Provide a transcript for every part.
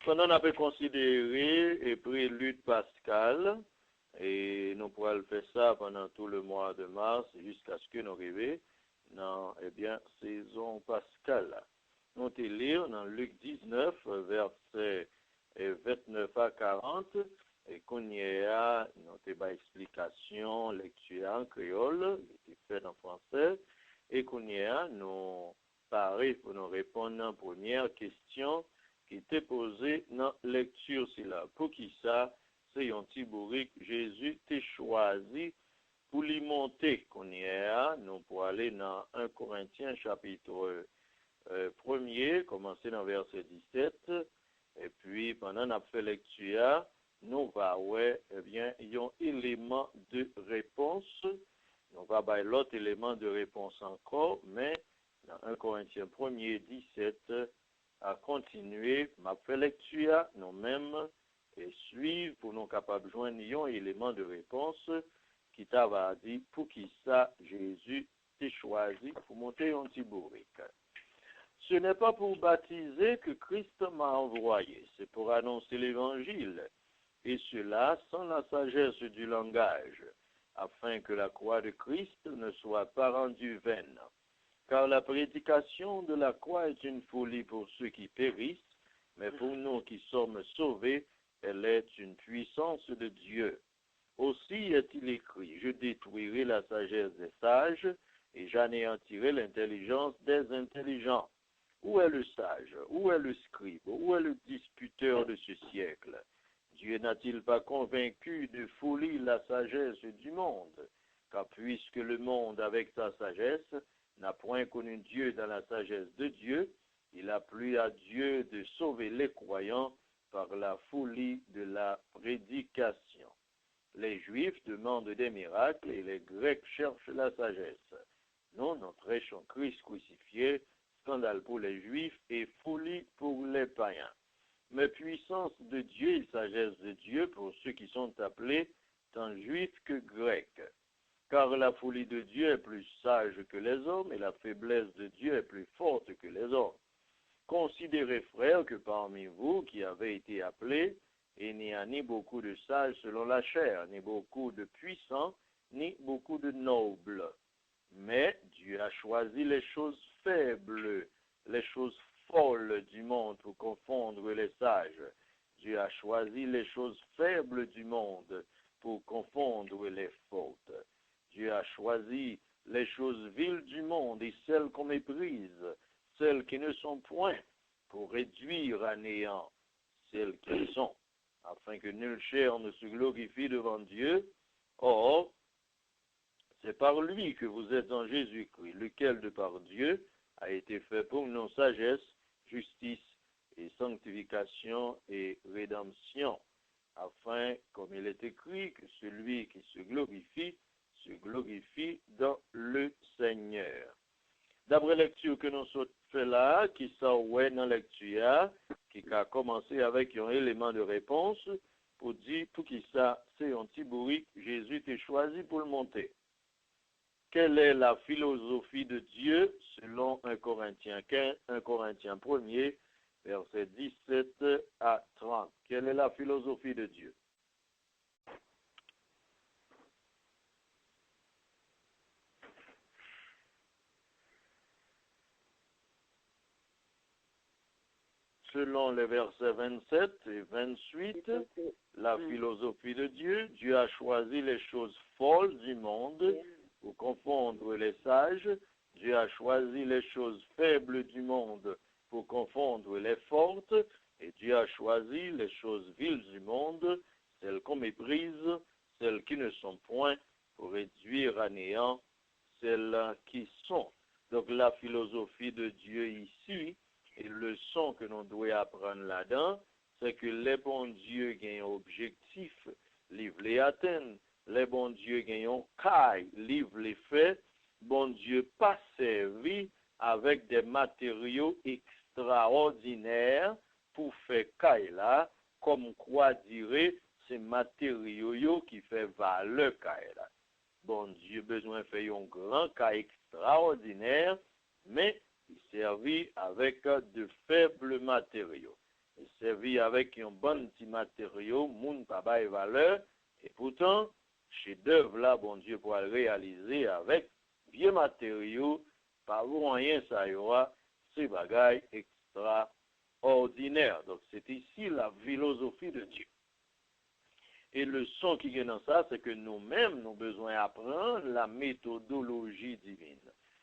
Pendant qu'on peut considérer et prélude pascal, et nous pourrons faire ça pendant tout le mois de mars jusqu'à ce que nous arrivions dans, saison pascale. Nous allons lire dans Luc 19, versets 29 à 40, et qu'on y a notre explication, lecture en créole, qui est faite en français, et qu'on y a nous parler pour nous répondre à la première question qui était posée dans la lecture. C'est là. Pour qui ça, c'est un petit bourrique, Jésus t'a choisi pour lui monter. Qu'on y a, nous pour aller dans 1 Corinthiens chapitre 1er, commencer dans verset 17, et puis pendant notre fait lecture, nous va il y a un élément de réponse. On va avoir l'autre élément de réponse encore, mais dans 1 Corinthiens 1er 17, à continuer, ma fait lecture nous-mêmes et suivre pour nous capables de joindre un élément de réponse qui t'a dit pour qui ça Jésus t'a choisi pour monter un petit bourrique. Ce n'est pas pour baptiser que Christ m'a envoyé, c'est pour annoncer l'évangile, et cela sans la sagesse du langage, afin que la croix de Christ ne soit pas rendue vaine. Car la prédication de la croix est une folie pour ceux qui périssent, mais pour nous qui sommes sauvés, elle est une puissance de Dieu. Aussi est-il écrit, je détruirai la sagesse des sages, et j'anéantirai l'intelligence des intelligents. Où est le sage? Où est le scribe? Où est le disputeur de ce siècle? Dieu n'a-t-il pas convaincu de folie la sagesse du monde? Car puisque le monde, avec sa sagesse, n'a point connu Dieu dans la sagesse de Dieu, il a plu à Dieu de sauver les croyants par la folie de la prédication. Les Juifs demandent des miracles et les Grecs cherchent la sagesse. Nous prêchons Christ crucifié, scandale pour les Juifs et folie pour les païens. Mais puissance de Dieu et sagesse de Dieu pour ceux qui sont appelés tant Juifs que Grecs. Car la folie de Dieu est plus sage que les hommes et la faiblesse de Dieu est plus forte que les hommes. Considérez, frères, que parmi vous qui avez été appelés, il n'y a ni beaucoup de sages selon la chair, ni beaucoup de puissants, ni beaucoup de nobles. Mais Dieu a choisi les choses faibles, les choses folles du monde pour confondre les sages. Dieu a choisi les choses faibles du monde pour confondre les fautes. Dieu a choisi les choses viles du monde et celles qu'on méprise, celles qui ne sont point, pour réduire à néant celles qui sont, afin que nulle chair ne se glorifie devant Dieu. Or, c'est par lui que vous êtes en Jésus-Christ, lequel de par Dieu a été fait pour nos sagesse, justice et sanctification et rédemption, afin, comme il est écrit, que celui qui se glorifie dans le Seigneur. D'après la lecture que nous avons fait là, qui sont dans la lecture, qui a commencé avec un élément de réponse, pour dire, pour qui ça, c'est un petit bourrique, Jésus t'a choisi pour le monter. Quelle est la philosophie de Dieu selon 1 Corinthiens 1er, versets 17 à 30? Quelle est la philosophie de Dieu? Selon les versets 27 et 28, la philosophie de Dieu, Dieu a choisi les choses folles du monde pour confondre les sages. Dieu a choisi les choses faibles du monde pour confondre les fortes. Et Dieu a choisi les choses viles du monde, celles qu'on méprise, celles qui ne sont point, pour réduire à néant celles qui sont. Donc la philosophie de Dieu ici, et le leçon que nous devons apprendre là-dedans, c'est que les bons dieux gagnent un objectif, livrent les atteindre. Les bons dieux gagnent un caille, livrent les faits. Bon Dieu pas servi avec des matériaux extraordinaires pour faire caille là, comme quoi dirait ces matériaux qui fait valeur caille là. Bon Dieu besoin de faire un grand caille extraordinaire, mais il servit avec de faibles matériaux. servi avec un bon petit matériau, moun pa bay valeur, et pourtant, chef-d'œuvre là, bon Dieu, pour le réaliser avec vieux matériaux, par moyen ça y aura, c'est bagaille extraordinaire. Donc, c'est ici la philosophie de Dieu. Et le son qui est dans ça, c'est que nous-mêmes, nous avons besoin d'apprendre la méthodologie divine.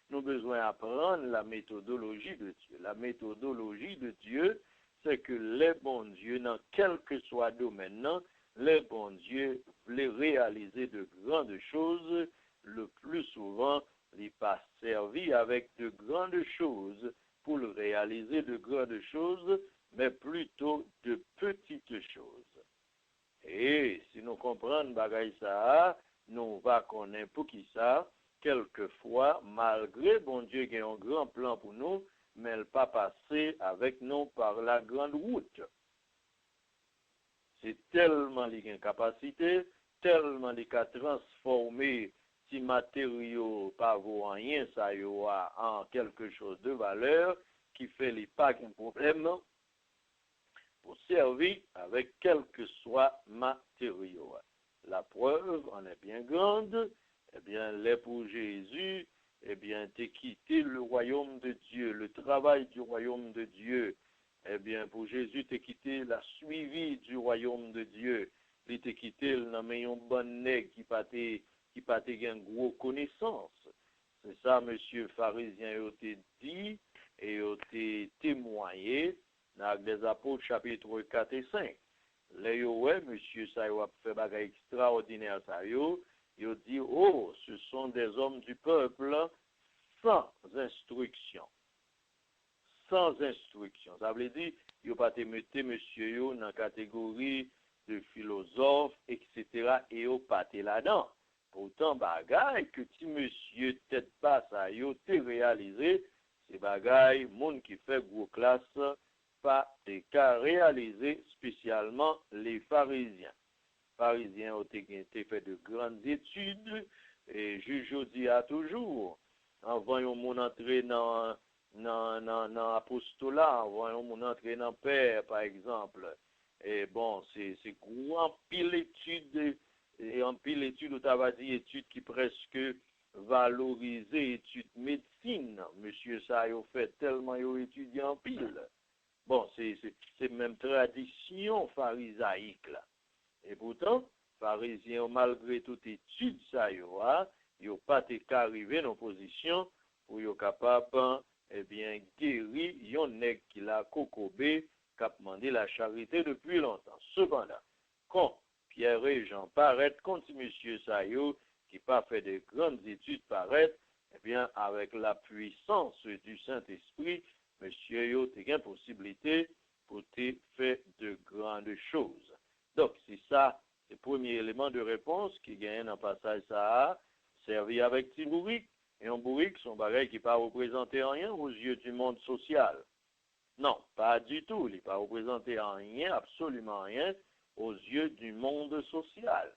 Nous avons besoin d'apprendre la méthodologie de Dieu. La méthodologie de Dieu, c'est que les bons dieux, dans quel que soit le domaine, les bons dieux voulaient réaliser de grandes choses. Le plus souvent, ils pas servi avec de grandes choses pour le réaliser de grandes choses, mais plutôt de petites choses. Et si nous comprenons bagaille ça, nous va connaître pour qui ça, quelquefois, malgré bon Dieu qui a un grand plan pour nous, mais elle pas passer avec nous par la grande route. C'est tellement une capacité, tellement les qu'a transformer si matériaux pas vaut rien, ça y aura en quelque chose de valeur qui fait les pas un problème pour servir avec quel que soit matériau. La preuve en est bien grande, eh bien, l'époux Jésus, eh bien, t'as quitté le royaume de Dieu, le travail du royaume de Dieu. Eh bien, pour Jésus, t'as quitté la suivi du royaume de Dieu. Il t'a quitté le nommé un bon nègre qui pas une gros connaissance. C'est ça, monsieur pharisien, il t'a dit et il t'a témoigné dans les apôtres chapitre 4 et 5. Là, ouais, monsieur, ça a fait bagay extraordinaire, ça il dit, oh, ce sont des hommes du peuple sans instruction. Sans instruction. Ça veut dire, il pas te mettre monsieur dans la catégorie de philosophe, etc. et il pas te là-dedans. Pourtant, bagay que ti monsieur tête pas ça, il te réalisé, c'est bagay, monde qui fait gros classe, pas des cas réalisés spécialement les pharisiens. Pharisiens ont fait de grandes études et juge dit à toujours, en voyant mon entrée dans l'apostolat, en voyant mon entrée dans Père, par exemple. Et bon, c'est en pile études, et en pile études, où tu as dit études qui presque valorisées, études médecine. Monsieur, ça a fait tellement étudié en pile. Bon, c'est même tradition pharisaïque là. Et pourtant, pharisiens, malgré toute étude, ça y a, ils n'ont pas arrivé dans position pour être capable, eh bien, guérir yon nèg qui l'a cocobé, qui a demandé la charité depuis longtemps. Cependant, quand Pierre et Jean paraissent contre monsieur Sayo, qui pas fait de grandes études paraître, eh bien, avec la puissance du Saint-Esprit, monsieur yo te gen possibilité pour te faire de grandes choses. Donc, c'est ça, le premier élément de réponse qui gagne dans le passage ça, servi avec petit bourrique. Et un bourrique, son bagage qui ne pas représenter rien aux yeux du monde social. Non, pas du tout. Il n'est pas représenté rien, absolument rien, aux yeux du monde social.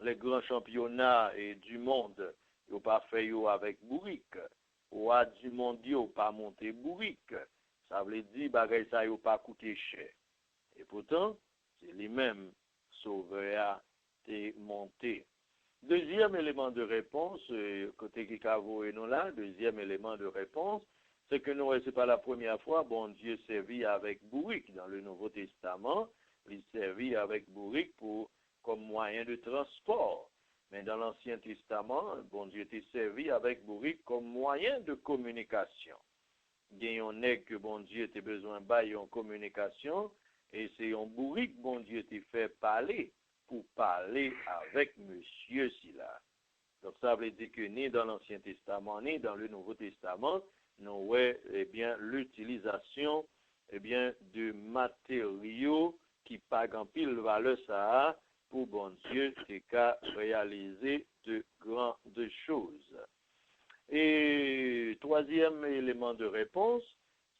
Les grands championnats et du monde, ils n'ont pas fait avec bourrique. Ou à du monde, ils n'ont pas monté bourrique. Ça veut dire bagage ça n'a pas coûté cher. Et pourtant, c'est lui-même sauveur et monté. Deuxième élément de réponse, côté Kikavo et nous là, deuxième élément de réponse, c'est que nous, c'est pas la première fois, bon Dieu servit avec bourrique dans le Nouveau Testament, il servit avec bourrique comme moyen de transport. Mais dans l'Ancien Testament, bon Dieu était servi avec bourrique comme moyen de communication. Gagnons nèg que bon Dieu était besoin de en communication, et c'est un bourrique bon Dieu était fait parler pour parler avec monsieur Silla. Donc ça veut dire que ni dans l'Ancien Testament, ni dans le Nouveau Testament, nous voyons bien l'utilisation de matériaux qui pas grand pile valeur ça pour bon Dieu qu'à réaliser de grandes choses. Et troisième élément de réponse,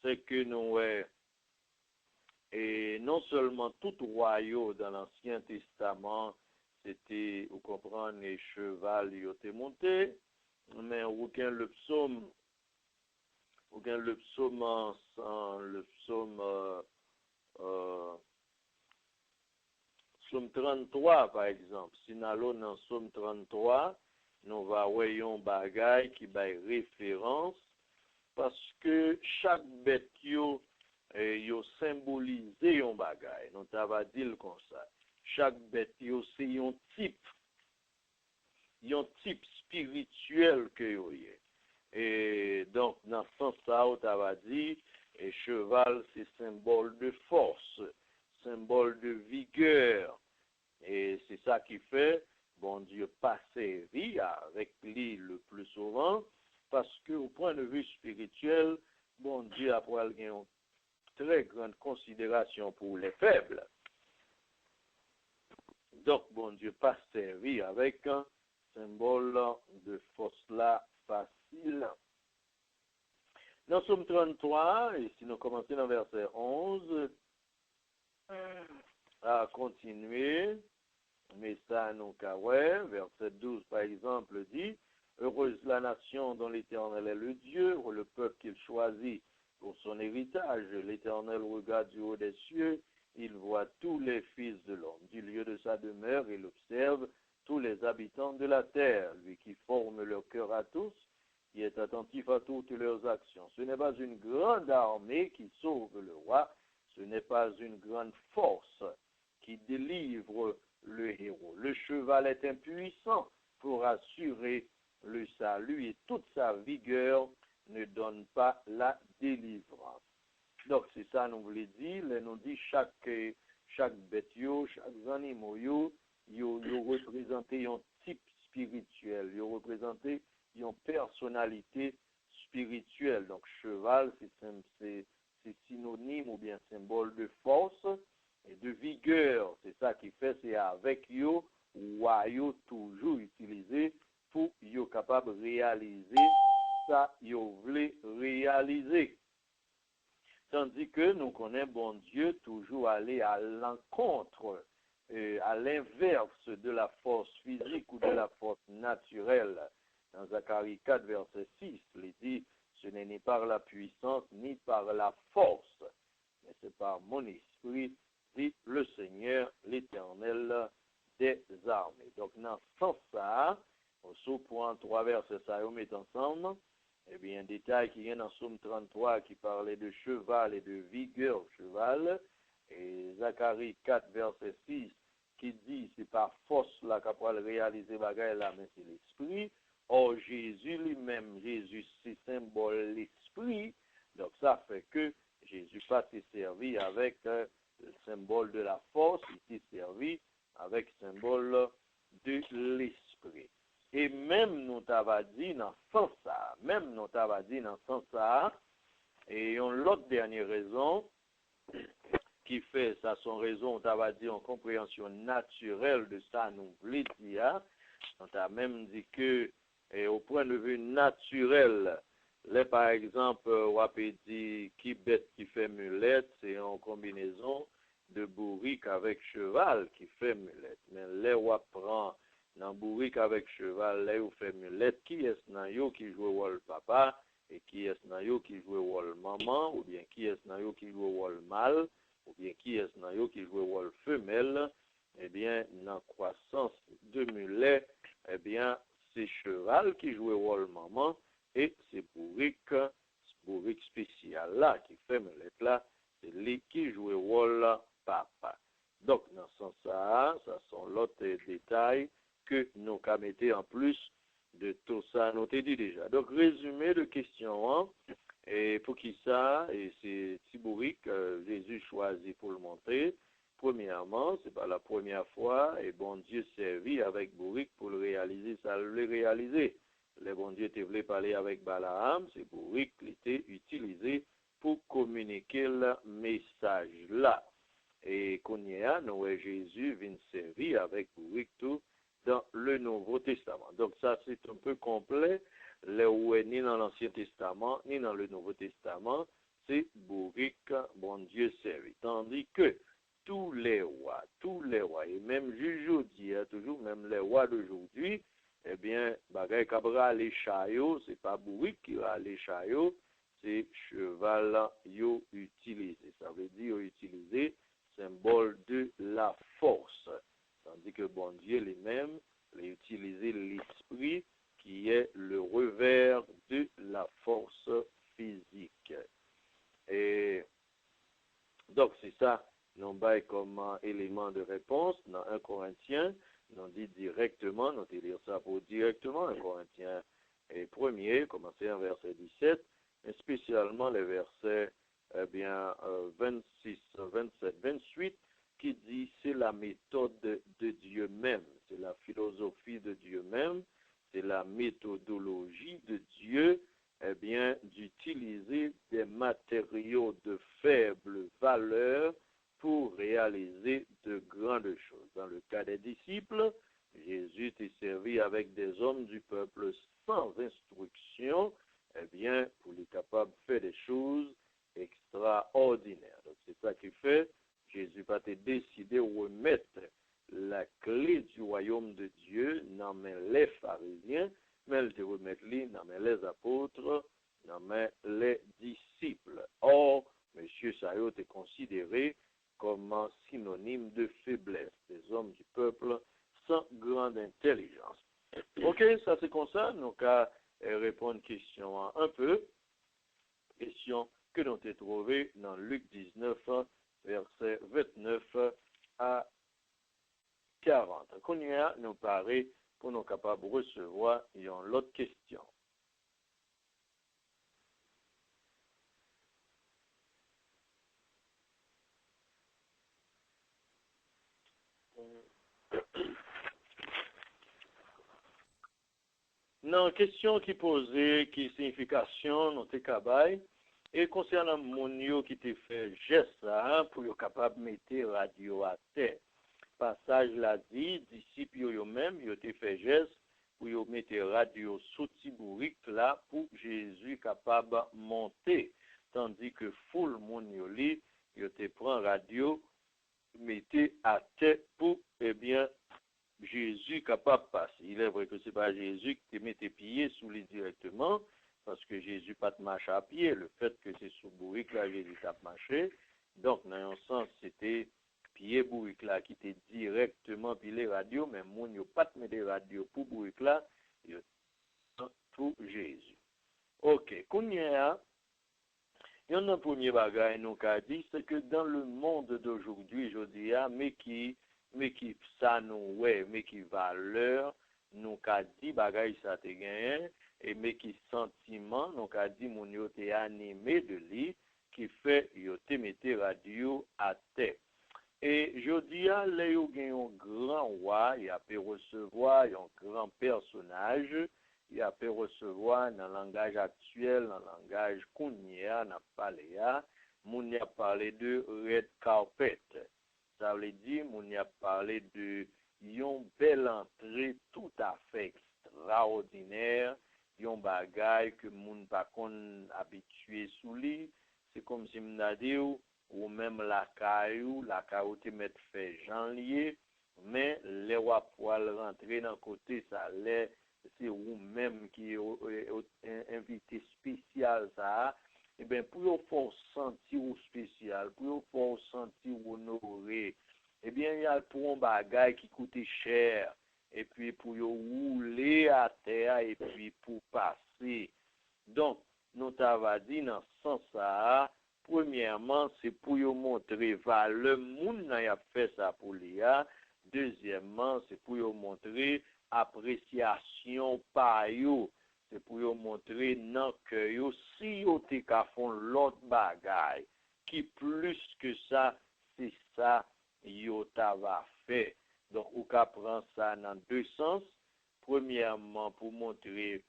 c'est que nous et non seulement tout royaume dans l'Ancien Testament, c'était, vous comprenez, les chevals qui étaient montés, mais aucun le psaume Somme 33, par exemple, si nous allons dans Somme 33, nous voyons un bagage qui va référence parce que chaque bête yo symbolisé un bagage. Nous t'avons dit comme ça. Chaque bête yo c'est un type spirituel que yo est. Et donc dans ce sens-là, on t'avait dit, et cheval c'est symbole de force, symbole de vigueur. Et c'est ça qui fait, bon Dieu, pas servi avec lui le plus souvent, parce qu'au point de vue spirituel, bon Dieu a pour une très grande considération pour les faibles. Donc, bon Dieu, pas servi avec un symbole de force là facile. Dans Somme 33, et si nous commençons dans verset 11, à continuer, mais ça nous carré, verset 12 par exemple dit, heureuse la nation dont l'Éternel est le Dieu, ou le peuple qu'il choisit pour son héritage. L'Éternel regarde du haut des cieux, il voit tous les fils de l'homme. Du lieu de sa demeure, il observe tous les habitants de la terre, lui qui forme leur cœur à tous, qui est attentif à toutes leurs actions. Ce n'est pas une grande armée qui sauve le roi, ce n'est pas une grande force qui délivre le héros. Le cheval est impuissant pour assurer le salut et toute sa vigueur ne donne pas la délivrance. Donc c'est ça nous voulons dire, nous dit chaque bête, chaque animal, yo représente un type spirituel, yo représente une personnalité spirituelle. Donc cheval c'est synonyme ou bien symbole de force et de vigueur. C'est ça qui fait, c'est avec yo ou yo toujours utilisé pour yo capable de réaliser ça yo voulez réaliser. Tandis que nous connaissons bon Dieu toujours aller à l'encontre, à l'inverse de la force physique ou de la force naturelle. Dans Zacharie 4, verset 6, il dit, ce n'est ni par la puissance ni par la force, mais c'est par mon esprit, dit le Seigneur, l'Éternel des armées. Donc, dans ce sens-là, au sous-point 3 versets, ça, on met ensemble, eh bien, un détail qui vient dans Somme 33 qui parlait de cheval et de vigueur cheval, et Zacharie 4, verset 6, qui dit, c'est par force là qu'on peut réaliser bagaille là, mais c'est l'esprit. Or, Jésus lui-même, Jésus, c'est symbole l'esprit, donc ça fait que Jésus pas s'est servi avec le symbole de la force, il s'est servi avec le symbole de l'esprit. Et même nous t'avons dit dans ce sens-là, et on l'autre dernière raison, qui fait ça son raison, on t'avait dit en compréhension naturelle de ça, nous voulons dire, on t'a même dit que, au point de vue naturel, là par exemple, on peut dire qui bête qui fait mulette, c'est en combinaison de bourrique avec cheval qui fait mulette. Mais là on prend dans bourrique avec cheval, là on fait mulette, qui est dans yo qui joue rôle papa, et qui est dans yo qui joue rôle maman, ou bien qui est dans yo qui joue rôle mâle, ou bien qui est dans yo qui joue rôle femelle, eh bien, dans croissance de mulet, eh bien, c'est cheval qui joue rôle maman, et c'est bourrique spécial là, qui fait mulette là, c'est lui qui joue rôle papa. Donc, dans ce sens-là, ça sont l'autre détail que nous avons mettre en plus de tout ça, nous t'ai dit déjà. Donc, résumé de question 1, et pour qui ça, et c'est Tibourique, Jésus choisit pour le montrer. Premièrement, c'est pas la première fois, et bon Dieu servit avec Bourrique pour le réaliser, ça le réaliser. Le bon Dieu te voulait parler avec Balaam, c'est Bourrique qui était utilisé pour communiquer le message là. Et qu'on y a, nous, Jésus vient servir avec Bourrique tout dans le Nouveau Testament. Donc ça, c'est un peu complet. Là où est ni dans l'Ancien Testament, ni dans le Nouveau Testament, c'est Bourrique, bon Dieu servi. Tandis que tous les rois, et même aujourd'hui, toujours même les rois d'aujourd'hui, eh bien, bagay kabra les chayos, c'est pas Bourrique qui va les chayos, c'est cheval yo utilisé. Ça veut dire utilisé symbole de la force. Donc, c'est ça, nous bail comme élément de réponse dans 1 Corinthiens. Nous dit directement, nous lire ça pour directement, 1 Corinthiens et premier, commencer en verset 17, mais spécialement les versets 26, 27, 28, qui dit c'est la méthode de Dieu même, c'est la philosophie de Dieu même, c'est la méthodologie de Dieu, d'utiliser des matériaux de faible valeur pour réaliser de grandes choses. Dans le cas des disciples, Jésus était servi avec des hommes du peuple sans instruction, pour les capables de faire des choses extraordinaires. Donc, c'est ça qui fait, Jésus va décider de remettre la clé du royaume de Dieu dans les pharisiens, mais elle te remettre dans les apôtres, dans les disciples. Or, M. Sayot est considéré comme un synonyme de faiblesse, des hommes du peuple sans grande intelligence. Ok, ça c'est comme ça, nous allons répondre à question un peu, question que nous avons trouvée dans Luc 19, verset 29 à 40. Qu'on y a, nous paraît pour nous capables de recevoir une autre question. Non, question qui posait, qui signification, nous te cabaye, et concernant mon yo qui te fait geste pour être capable de mettre radio à terre. Passage l'a dit, disciples yo même, yo te fait geste pour yo mettre radio sous tibourique là pour Jésus capable de monter. Tandis que foule mon yo li, yo te prend radio, mettez à terre pour, Jésus capable de passer. Il est vrai que ce n'est pas Jésus qui te met tes pieds sous lui directement, parce que Jésus pas de marche à pied. Le fait que c'est sous bourrique là, Jésus t'a marché. Donc, dans un sens, c'était pied bourrique là qui était directement pilé radio, mais mon yo pas de mettre radio pour bourrique là, pour Jésus. Ok, Kounia, il y a un premier bagage nous qu'a dit, c'est que dans le monde d'aujourd'hui, je dis, mais qui ça nous ouais, mais qui valeur, nous qu'a dit bagage ça te gagné, et mais qui sentiment, nous qu'a dit mon yo te animé de lui, qui fait yo te mette radio à terre. Et je dis, là, il y a un grand roi, il a pu recevoir un grand personnage, il a pu recevoir dans le langage actuel, dans le langage kounia, dans le paléa, on y a parlé de red carpet. Ça veut dire, on y a parlé de une belle entrée tout à fait extraordinaire, un bagage que moun pas kon habitué sous lui. C'est comme si m'na dit ou même la caillou te mettre fait Jean lié, mais les rois poil rentrer dans côté ça l'est, c'est ou même qui invité spécial ça, et bien pour faire sentir ou spécial, pour faire sentir honoré, et bien il y a pour un bagage qui coûte cher, et puis pour rouler à terre et puis pour passer. Donc nous t'avons dit dans ce sens ça. Premièrement, c'est pour vous montrer valeur moun n'a y a fait ça pour l'IA. Deuxièmement, c'est pour vous montrer appréciation par vous. C'est pour vous montrer non que vous si vous te font l'autre bagaille qui plus que ça, c'est ça vous t'avez fait. Donc vous prendre ça dans deux sens. Premièrement, pour montrer,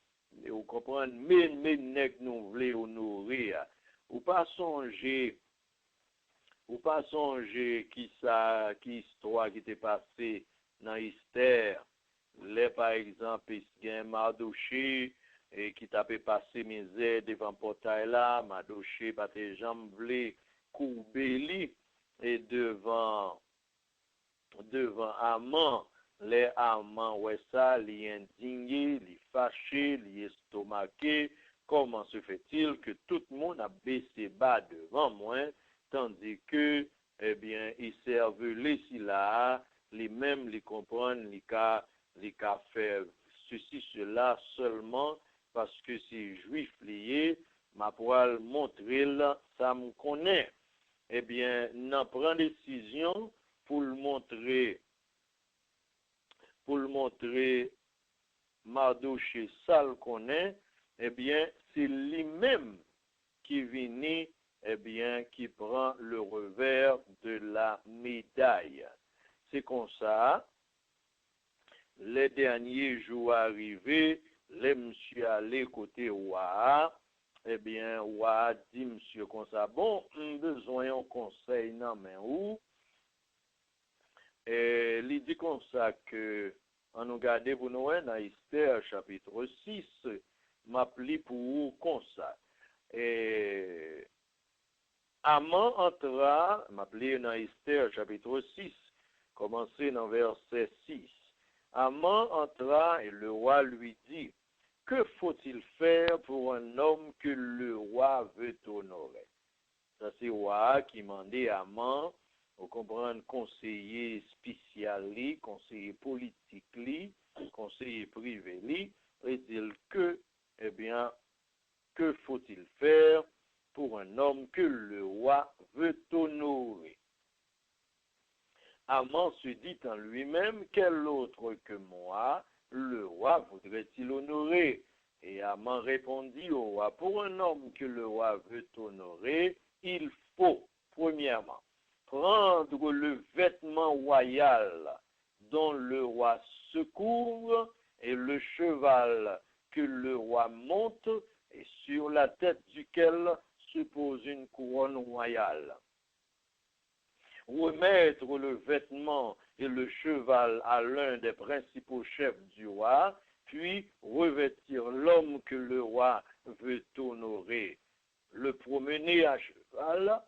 vous comprenez, mais nous voulons nourrir. Ou pas songer qui histoire qui t'est passée dans Esther, là par exemple, il y a Mardoché et qui t'a passé misère devant portail là, Mardoché pas tes jambes voulait courber et devant Haman, les Haman ouais ça, li indigné, li fâché, li estomaqué. Comment se fait-il que tout le monde a baissé bas devant moi, tandis que, ils servent les là, les mêmes, les comprennent, les cas faire ceci, cela seulement parce que c'est juif lié, ma poil montrer là, ça me connaît. eh bien, n'en prend décision pour le montrer Mardoché ça le connaît, eh bien, c'est lui-même qui vient, eh bien, qui prend le revers de la médaille. C'est comme ça, les derniers jours arrivés, les monsieur allés côté roi, eh bien, roi dit monsieur comme ça, bon, besoin d'un conseil, non, mais où? Et il dit comme ça que, en nous garder pour nous, dans Esther chapitre 6, m'appli pour vous comme ça. Et Aman entra, m'appli dans Esther chapitre 6, commencé dans verset 6. Aman entra et le roi lui dit, que faut-il faire pour un homme que le roi veut honorer? Ça c'est le roi qui demandait à Aman, vous comprenez, conseiller spécial, conseiller politique, conseiller privé, et dit que, eh bien, que faut-il faire pour un homme que le roi veut honorer? Aman se dit en lui-même, quel autre que moi, le roi voudrait-il honorer? Et Aman répondit au roi, pour un homme que le roi veut honorer, il faut, premièrement, prendre le vêtement royal dont le roi se couvre et le cheval que le roi monte et sur la tête duquel se pose une couronne royale. Remettre le vêtement et le cheval à l'un des principaux chefs du roi, puis revêtir l'homme que le roi veut honorer, le promener à cheval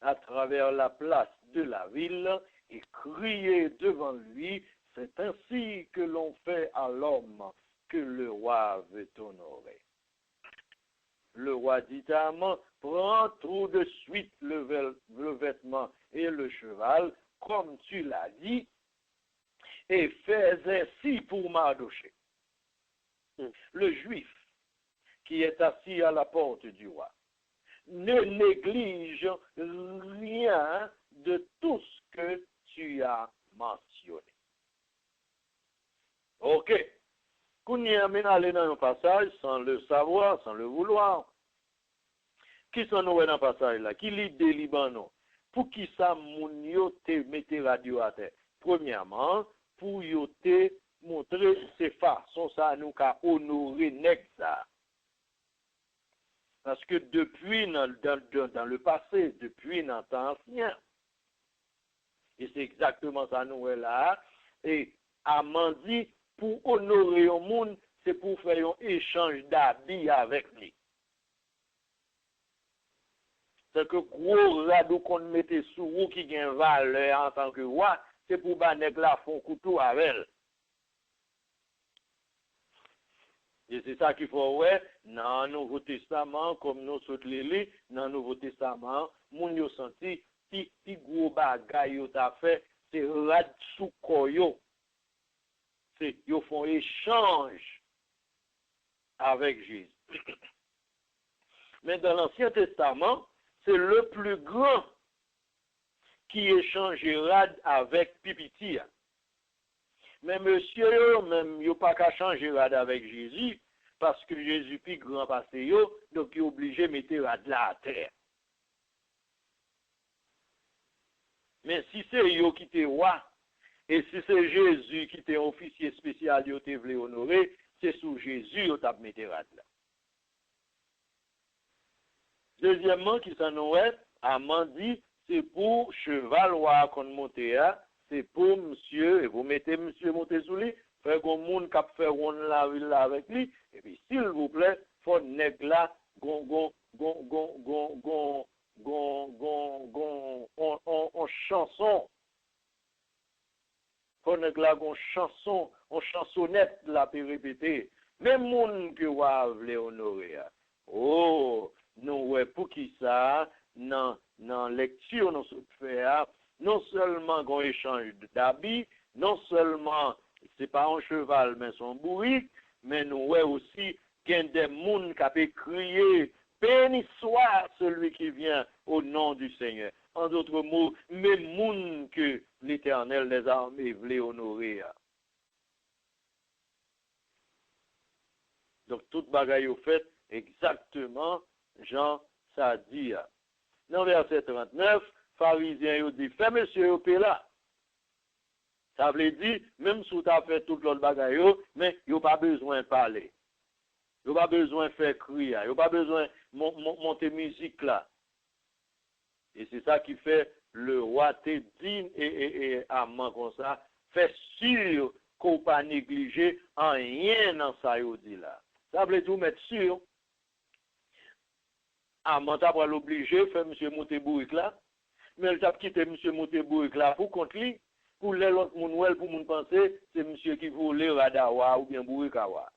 à travers la place de la ville et crier devant lui, c'est ainsi que l'on fait à l'homme que le roi veut honorer. Le roi dit à Aman, prends tout de suite le vêtement et le cheval, comme tu l'as dit, et fais ainsi pour Mardoché, le juif qui est assis à la porte du roi. Ne néglige rien de tout ce que tu as mentionné. Ok. Qu'on y amène à aller dans un passage sans le savoir, sans le vouloir. Qui sont nous dans le passage là? Qui lit des Libanon? Pour qui ça moun yo te mette radio à terre? Premièrement, pour yo te montrer ces façons ça nous ka honorer nèg ça. Parce que depuis dans le passé, depuis dans le temps ancien, et c'est exactement ça nous est là, et Aman dit, pour honorer au monde, c'est pour faire un échange d'habits avec lui. C'est que gros radeau qu'on mettait sous vous qui gagne valeur en tant que roi, c'est pour banek la fond couteau avec elle. Et c'est ça qu'il faut ouais, dans le Nouveau Testament, comme nous sommes les dans le Nouveau Testament, moun yo senti, ti gros bagay yo ta fait, c'est rad sous koyo. C'est yo font échange avec Jésus. Mais dans l'Ancien Testament, c'est le plus grand qui échangera avec Pipiti. Mais monsieur, même yo pas qu'à changer avec Jésus, parce que Jésus plus grand passé yo, donc il est obligé de mettre rad là à terre. Mais si c'est yo qui te roi, et si c'est Jésus qui t'est officier spécial, yo te voulait honorer, c'est sous Jésus yo t'a mettre rad là. Deuxièmement, qui s'en est, Aman dit, c'est pour cheval roi qu'on monte à, c'est pour monsieur, et vous mettez monsieur monté sous lui, fait qu'on monde qui fait ronde la ville là avec lui, et puis s'il vous plaît, faut nèg là, on chanson. Faut nèg là gon chanson, on chansonnette la peut répéter. Même monde que wa vle honorer. Oh, nous ouais pour qui ça dans lecture nous fait non seulement qu'on échange d'habits, non seulement c'est pas un cheval mais son bourrique, mais nous ouais aussi qu'il y a des monde qui peut crier béni soit celui qui vient au nom du Seigneur. En d'autres mots, même monde que l'Éternel des armées voulait honorer. Donc, toute bagaille au fait exactement, Jean, ça dit. Dans verset 39, pharisiens ont dit, fais monsieur au là. Ça veut dire, même si tu as fait toute l'autre bagaille, mais il n'y a pas besoin de parler. Il n'y a pas besoin de faire crier. Il n'y a pas besoin de monter musique là. Et c'est ça qui fait le roi te dit et amant comme ça, fait sûr qu'on ne pas négliger en rien dans ça dit là. Ça veut dire mettre sûr. Amant t'a pas l'obligé faire monsieur monter bourrique là, mais il t'a quitté monsieur monter bourrique là pour contre lui, pour les autres moun pour moun penser c'est monsieur qui voulait radawa ou bien bourrique awa.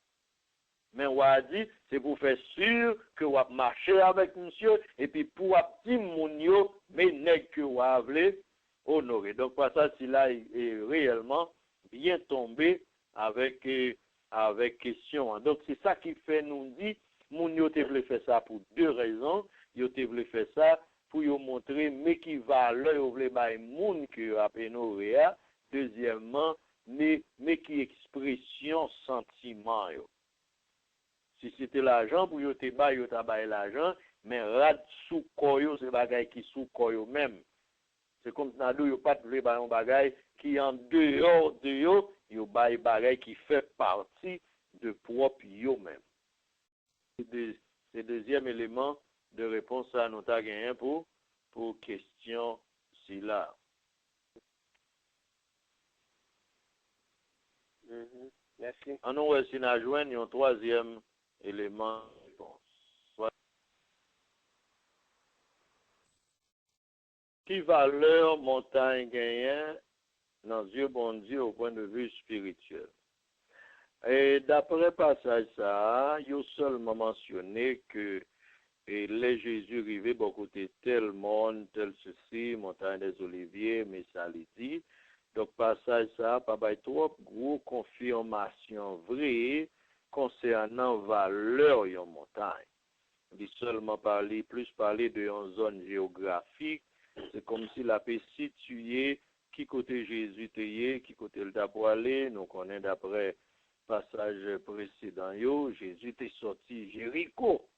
Mais on a dit, c'est pour faire sûr que on va marcher avec monsieur, et puis pour dire moun yo, mais nèg que on a voulu honorer. Donc, par ça, si là est réellement bien tombé avec question. Donc, c'est ça qui fait nous dit, moun yo te voulu faire ça pour deux raisons. Yo te voulu faire ça pour yo montrer, mais qui valeur yo voulu bay moun que a honoré. Deuxièmement, mais qui expression sentiment yo. Si c'était l'argent pour yo te bay l'argent, mais rad sous koyo c'est bagay qui sous koyo même. C'est comme si nado yo pas vle bay un bagay qui en dehors de yo bay bagay qui fait partie de propre yo même. C'est deuxième élément de réponse à nous ta gagné pour question si là. Merci. En nous aussi n'a joindre un troisième élément de réponse. Qui valeur montagne gagnant dans Dieu bon Dieu au point de vue spirituel. Et d'après passage ça, il y a seulement mentionné que les Jésus arrivé bon côté tel monde, tel ceci, montagne des Oliviers, mais ça les dit. Donc passage ça, pas by trop gros confirmation vraie concernant valeur yon montagne. Il seulement plus parler de une zone géographique. C'est comme si la paix située, qui côté Jésus était, qui côté le d'abord aller, nous connaissons d'après passage précédent, Jésus était sorti Jéricho.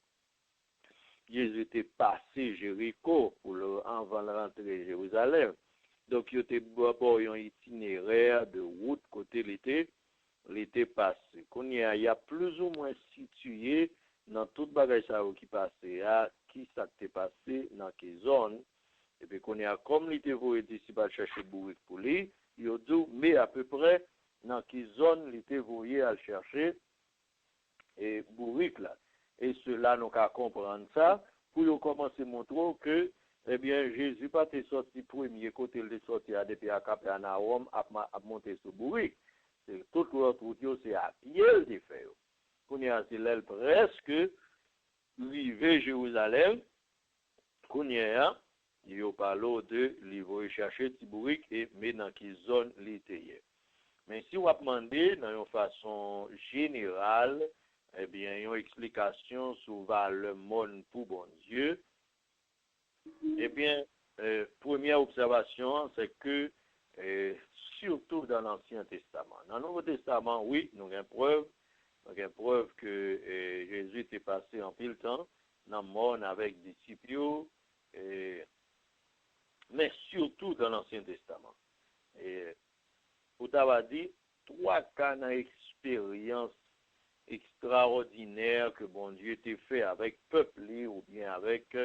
Jésus était passé Jéricho pour avant de rentrer à Jérusalem. Donc, il était d'abord un itinéraire de route côté l'été passé. Il y a plus ou moins situé dans toute bagage qui passait, qui s'était passé dans quelle zone. Et puis, qu'on y a comme l'été voulu d'ici pas chercher bourrique pour lui, il a dit, mais à peu près dans quelle zone l'été voulu à chercher et bourrique là. Et cela, nous qu'à comprendre ça, pour commencer à montrer que, eh bien, Jésus pas été sorti premier côté, il est sorti à depuis à Capernaum, à monter sur bourrique. C'est tout l'autre route, c'est à pied le fait. Qu'on y a, c'est l'aile presque, arrivé Jérusalem, qu'on y a, il a parlé de livrer chercher Tibourique et mais dans quelle zone l'été. Mais si on a demandé dans une façon générale, eh bien, une explication sur le monde pour bon Dieu, eh bien, première observation, c'est que surtout dans l'Ancien Testament. Dans le Nouveau Testament, oui, nous avons preuve que Jésus était passé en pile temps dans le monde avec des disciples, mais surtout dans l'Ancien Testament. Et vous avez dit, trois cas d'expérience extraordinaire que bon Dieu t'a fait avec peuple ou bien avec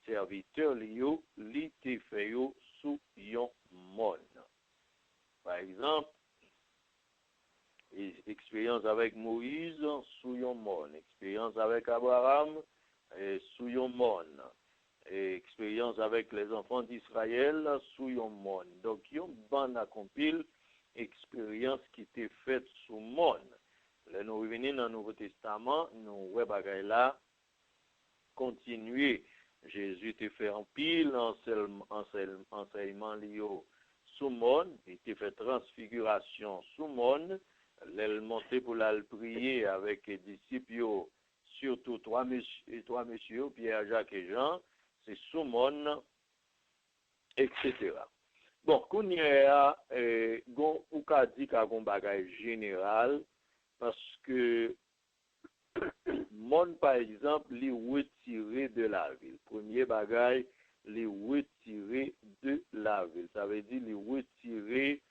serviteurs li t'a fait sous yon monde. Par exemple, expérience avec Moïse sous yon monde, expérience avec Abraham sous yon monde, expérience avec les enfants d'Israël sous yon monde. Donc yon ban accompli expérience qui était faite sous monde. Là, nous revenons dans le Nouveau Testament, nous voyons là continuer. Jésus te fait en pile enseignement lié sous monde, il te fait transfiguration sous monde, elle monté pour la prier avec les disciples, surtout trois messieurs, Pierre, Jacques et Jean, c'est Soumon, etc. Bon, qu'on y a, ou qu'a dit qu'à un bagage général, parce que monde, par exemple, les retirer de la ville. Premier bagage, les retirer de la ville. Ça veut dire les retirer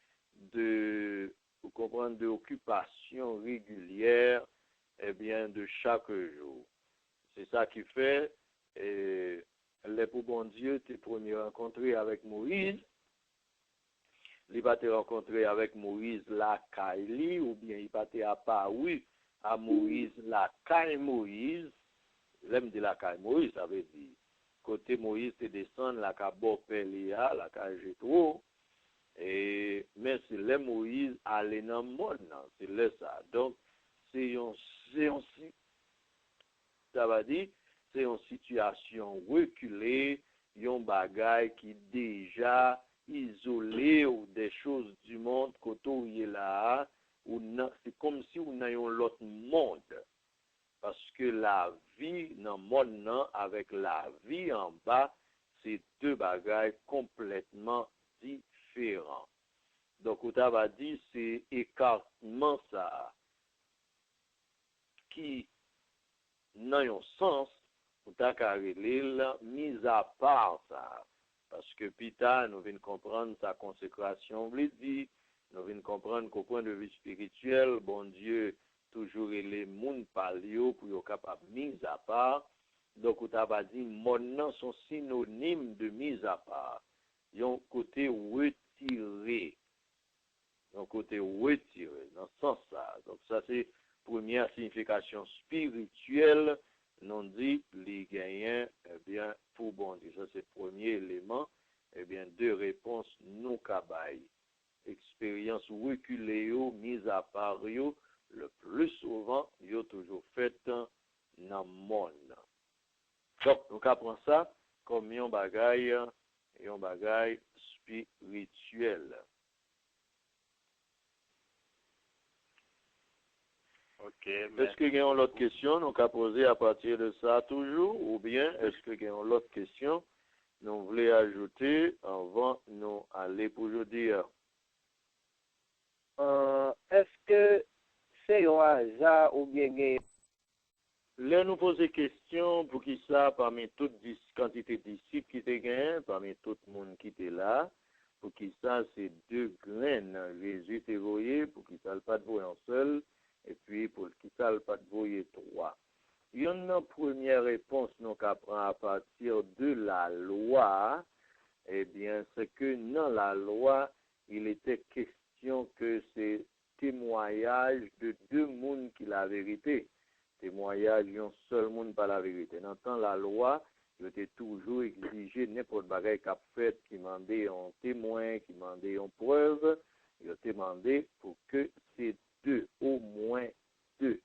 de, vous comprenez, de occupation régulière, eh bien, de chaque jour. C'est ça qui fait, les pour bon Dieu, t'es premier rencontré avec Moïse. Il va te rencontrer avec Moïse la Kaili, ou bien il va te apparu à Moïse la Kaï Moïse. L'aime de la Kaï Moïse, ça veut dire, côté Moïse te descend la Kabo Pelia, la Kaï Jetro, et mais c'est le Moïse allé dans le monde, c'est le ça. Donc, ça va dire, c'est une situation reculée, un bagage qui déjà isolé ou des choses du monde côté où il est là, c'est comme si on a un autre monde. Parce que la vie dans le monde avec la vie en bas, c'est deux bagages complètement différents. Donc, on va dire, c'est écartement ça qui n'a un sens, on t'a carré mise à part ça. Parce que Pita, nous venons comprendre sa consécration, nous venons comprendre qu'au point de vue spirituel, bon Dieu, toujours les moun palio pour être capable de mise à part. Donc, on t'a dit, mon nom sont synonymes de mise à part. Ils ont côté retiré. Ils côté retiré, dans ce sens-là. Donc, ça, c'est première signification spirituelle, non dit, les gagnants, eh bien, pour bon Dieu. Ça, c'est le premier élément. Eh bien, deux réponses non cabaye. Expérience reculée, mise à part, le plus souvent, yo toujours fait dans le monde. Donc, on apprend ça comme un bagage spirituel. Ok, est-ce que y a une autre question nous avons poser à partir de ça toujours, ou bien est-ce que y a une autre question nous voulons ajouter avant nous aller pour aujourd'hui? Est-ce que c'est un hasard ou bien Là, nous poser question pour qui ça, parmi toute quantité de disciples qui étaient gagnés, parmi tout le monde qui était là, pour qui ça, c'est deux graines. Jésus était voyé, pour qui ça, le pas de voyer en seul, et puis pour qui ça, le pas de voyer trois. Il y a une première réponse nous qu'apprend à partir de la loi, eh bien, c'est que dans la loi, il était question que c'est témoignage de deux mondes qui la vérité. Témoignage d'un seul monde par la vérité. Dans la loi, il était toujours exigé n'importe bagage qu'a fait, qui demandait un témoin, qui demandait une preuve, il était demandé pour que c'est deux, au moins deux.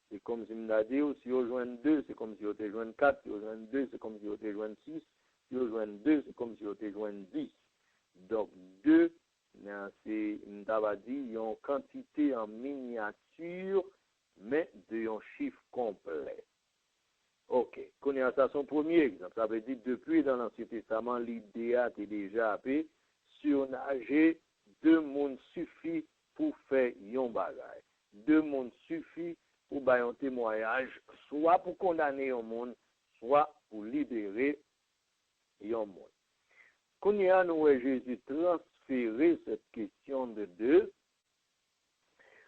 C'est comme si on a dit, si on joint deux, c'est comme si on te joint quatre, si on joint deux, c'est comme si on te joint six, si on joint deux, c'est comme si on te joint 10. Donc, deux, c'est, on a dit, il y a une quantité en miniature, mais d'un chiffre complet. Ok, connaît ça son premier exemple. Ça veut dire depuis dans l'Ancien Testament, l'idée a été déjà appelée surnager, deux mondes suffit pour faire un bagage. Deux mondes suffit pour faire un témoignage, soit pour condamner un monde, soit pour libérer un monde. Connaît nous Jésus transférer cette question de deux.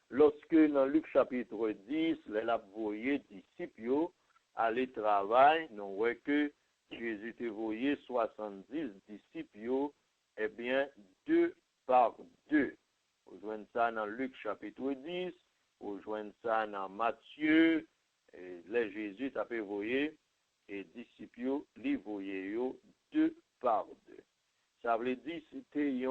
Lorsque dans Luc chapitre 10, les voyé disciples aller travail, nous voyons que Jésus a voyé 70 disciples, eh bien, deux par deux. Vous joignez ça dans Luc chapitre 10, vous joignez ça dans Matthieu, et les Jésus a fait voyer, et disciples, les voyaient deux par deux. Ça veut dire que c'était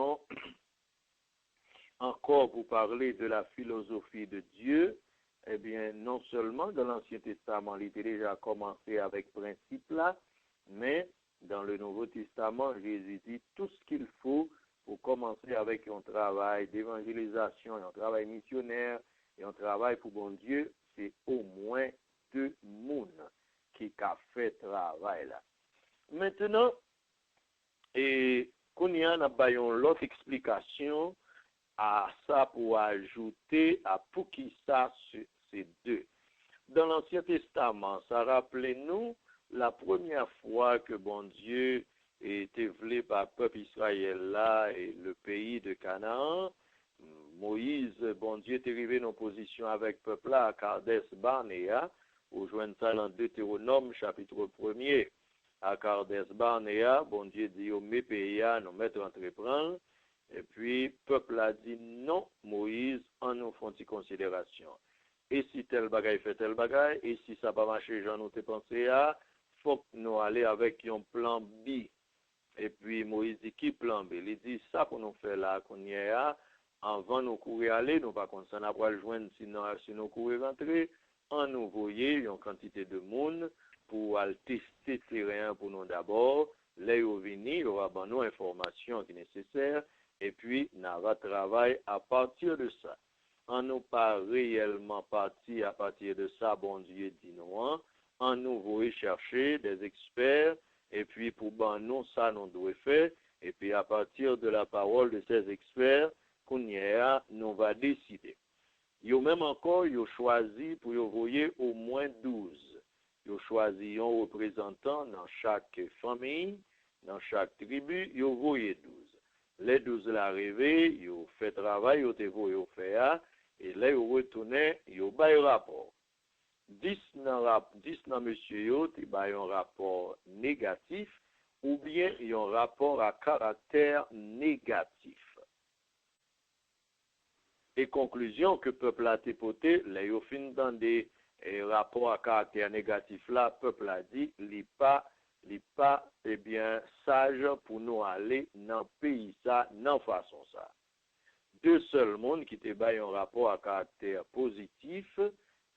encore pour parler de la philosophie de Dieu, eh bien, non seulement dans l'Ancien Testament, il était déjà commencé avec ce principe-là, mais dans le Nouveau Testament, Jésus dit tout ce qu'il faut pour commencer avec un travail d'évangélisation, un travail missionnaire, et un travail pour bon Dieu, c'est au moins deux mondes qui a fait travail là. Maintenant, et qu'on y a l'autre explication à ça pour ajouter à pour qui ça c'est deux. Dans l'Ancien Testament, ça rappelez-nous la première fois que bon Dieu était venu par le peuple Israël là et le pays de Canaan. Moïse, bon Dieu, est arrivé en position avec le peuple là à Kades Barnea, au joint ça dans Deutéronome chapitre 1er. À Kades Barnea, bon Dieu dit au mes pays, nous mettre entreprendre. Et puis, le peuple a dit non, Moïse, en nous font une considération. Et si tel bagaille fait tel bagaille, et si ça va marcher, j'en ai pensé à, faut que nous allions avec un plan B. Et puis, Moïse dit, qui plan B? Il dit, ça pour nous faire là, qu'on y est là, avant nous courir aller, nous pas qu'on s'en a pas le joindre si nous courir rentrer, en nous voyer une quantité de monde pour aller tester le terrain pour nous d'abord, là où venir, il y aura nos informations qui sont nécessaires, et puis, nous va travailler à partir de ça. En nous pas réellement parti à partir de ça, bon Dieu dit nous, en nous voulons chercher des experts, et puis pour nous, ça nous doit faire, et puis à partir de la parole de ces experts, qu'on y a, nous va décider. Yo même encore, yo choisi pour yo voyer au moins 12. Yo choisi un représentant dans chaque famille, dans chaque tribu, yo voyer 12. Les 12 l'arrivée, yo fait travail, yo te voyer faire, et là, yo retourne, yo bay rapport. 10 dans monsieur yo, te bay un rapport négatif, ou bien un rapport à caractère négatif. Et conclusion que peuple a tépoté, là, yo fin dans des rapports à caractère négatif là, peuple a dit, li pas, eh bien, sage pour nous aller dans le pays ça, dans façon ça. Deux seuls mondes qui étaient baillés un rapport à caractère positif,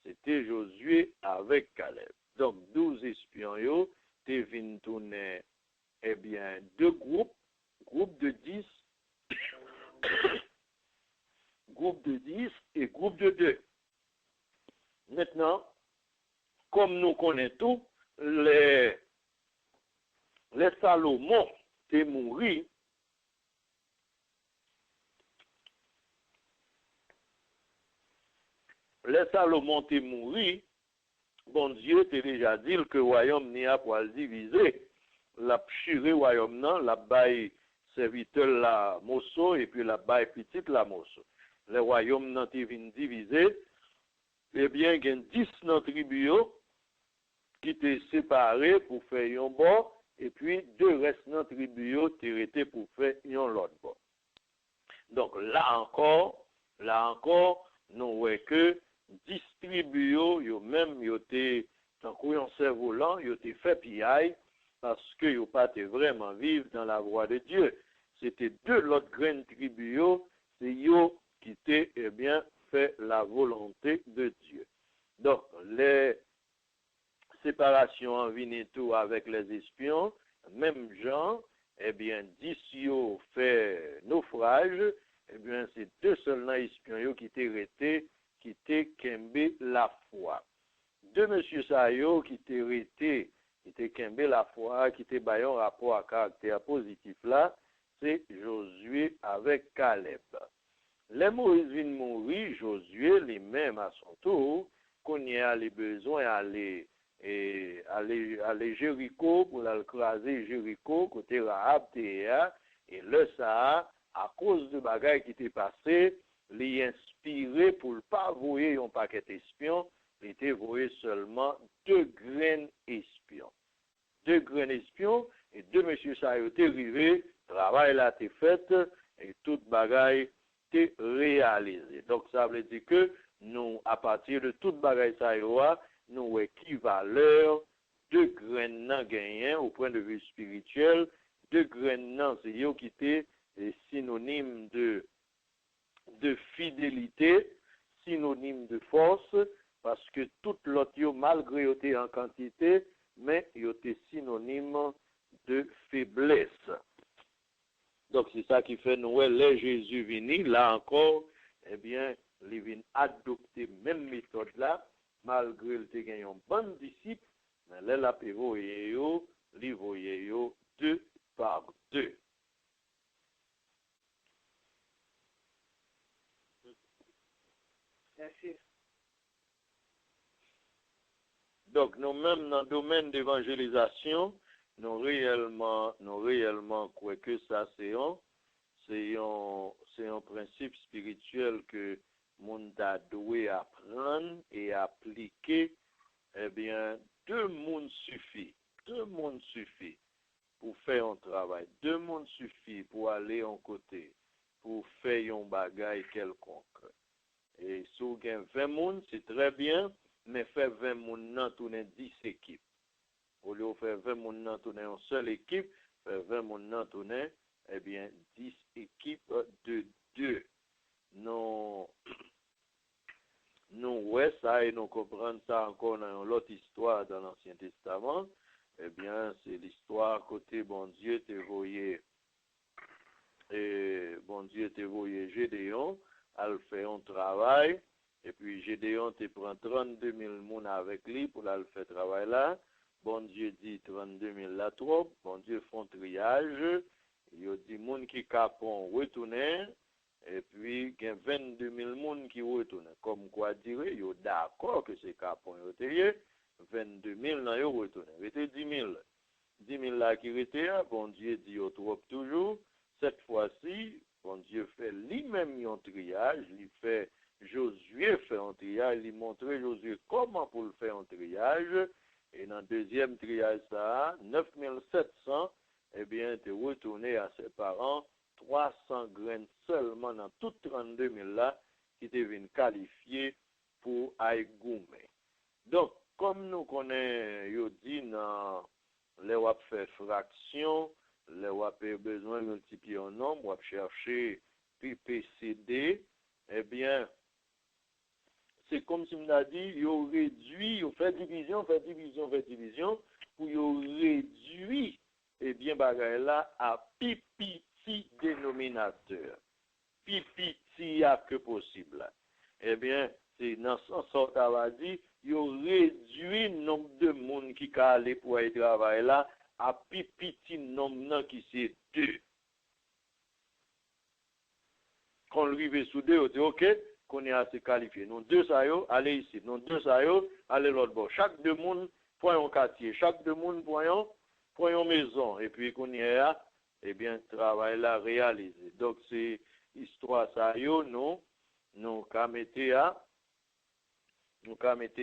c'était Josué avec Caleb. Donc, 12 espions, yo, te vin tourner, eh bien, deux groupes de 10, groupe de 10 et groupe de 2. Maintenant, comme nous connaissons tout, les Salomon t'es mouru. Les Salomon t'es mouru. Bon Dieu t'a déjà dit que le royaume n'y a pas divisé. La chiré royaume non, la baille serviteur la mosso et puis la baille petite la mosso. Le royaume n'a été divisé. Eh bien, il y a 10 dans tribu qui étaient séparés pour faire un bord, et puis 2 restent dans tribu qui étaient pour faire un autre bord. Donc là encore, nous voyons que 10 tribus, yo même, yo te, tant qu'on cerveau lent, yo te fait piaille, parce que yo pas te vraiment vivre dans la voie de Dieu. C'était 2 l'autre grandes tribus, c'est yo qui t'est, eh bien, fait la volonté de Dieu. Donc, les séparations en tout avec les espions, même gens, eh bien, 10 yo fait naufrage, eh bien, c'est 2 seulement espions qui étaient restés, qui étaient kembe la foi. 2 monsieur Sayo qui étaient restés, qui étaient kembe la foi, qui étaient baillons rapport à caractère positif là, c'est Josué avec Caleb. Les Moïse vient mourir, Josué lui-même à son tour, qu'on y a les besoins aller Jéricho pour l'écraser Jéricho côté Rahab Théa, et le ça à cause de bagaille qui était passé, les inspiré pour ne pas voyer un paquet d'espions, il était voyé seulement 2 grains espions. 2 grains espions et 2 monsieur ça été arrivé, travail là été fait et toute bagaille t'est réalisé. Donc ça veut dire que nous, à partir de toute bagaille ça nous équivaleur de grains gagnants au point de vue spirituel, de grains c'est yo qui était synonyme de fidélité, synonyme de force, parce que toute l'autre yo malgré yo en quantité, mais yo était synonyme de faiblesse. Donc, c'est ça qui fait nous, les Jésus vini, là encore, eh bien, il vient adopter même méthode là, malgré le te gagné un bon disciple, mais là, la pévo et yo, li voye yo 2 par 2. Merci. Donc, nous-mêmes, dans le domaine d'évangélisation, nous réellement croyons que ça, c'est un principe spirituel que monde a doué apprendre et appliquer. Eh bien, 2 mondes suffit. 2 mondes suffit pour faire un travail. 2 mondes suffit pour aller en côté, pour faire un bagage quelconque. Et si vous avez 20 mondes, c'est très bien, mais faire 20 mondes, non, tourner 10 équipes. Au lieu de faire 20 mondes, non, tourner une seule équipe, faire 20 mondes, non, tourner, eh bien, 10 équipes de 2. Non, ouais, ça, et nous comprenons ça encore dans l'autre histoire dans l'Ancien Testament. Eh bien, c'est l'histoire côté bon Dieu te voyé, et bon Dieu te voyé Gédéon, elle fait un travail, et puis Gédéon te prend 32 000 moun avec lui pour aller faire travail là. Bon Dieu dit 32 000 la trop, bon Dieu font triage, il dit moun qui capon retourner, et puis il y a 22 000 moun qui retournent. Comme quoi dire, ils sont d'accord que c'est capon retourné, 22 000 nan yo retourné. C'était 10 000. 10 000 là qui étaient, bon Dieu dit yo trop toujours. Cette fois-ci, bon Dieu fait lui-même un triage, il fait Josué fait un triage, il montre Josué comment pour le faire un triage. Et dans le deuxième triage, ça, 9 700, eh bien, tu retourné à ses parents, 300 graines seulement dans toutes 32 000 là, qui deviennent qualifiés pour Aïgoumé. Donc, comme nous connaissons, yo dit dans les wap fait fraction, les wap besoin de multiplier un nombre, wap chercher PPCD, eh bien, c'est comme si on a dit, yo réduit, yo fait division, pour yo réduit, eh bien, bagay là, à petit dénominateur. Petit a que possible. Eh bien, c'est dans ce sens ça va dire, yo réduit le nombre de monde qui ka aller pour aller travailler là, à petit nombre qui c'est 2. Quand on arrive sous 2, on dit, ok, qu'on est assez qualifié. Nous 2 ça yo, allez ici. Nous 2 ça yo, allez l'autre bord. Chaque 2 monde pour un quartier. Chaque 2 monde pour une maison. Et puis qu'on y est là, eh bien, travail là réalisé. Donc, c'est histoire ça yo, nous qu'à mettre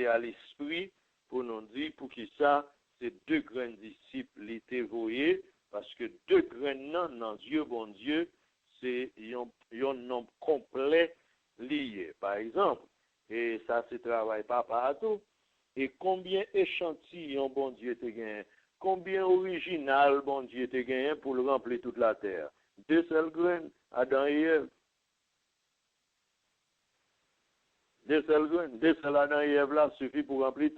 à l'esprit pour nous dire pour qui ça, c'est 2 grands disciples l'étaient voyés, parce que 2 grands noms dans Dieu, bon Dieu, c'est un nombre complet lié. Par exemple, et ça se travaille pas partout, et combien échantillons bon Dieu te gagne, combien original bon Dieu te gagne pour le remplir toute la terre. 2 seuls graines, Adam et Ève. 2 seuls graines, 2 seuls Adam et Ève là suffit pour remplir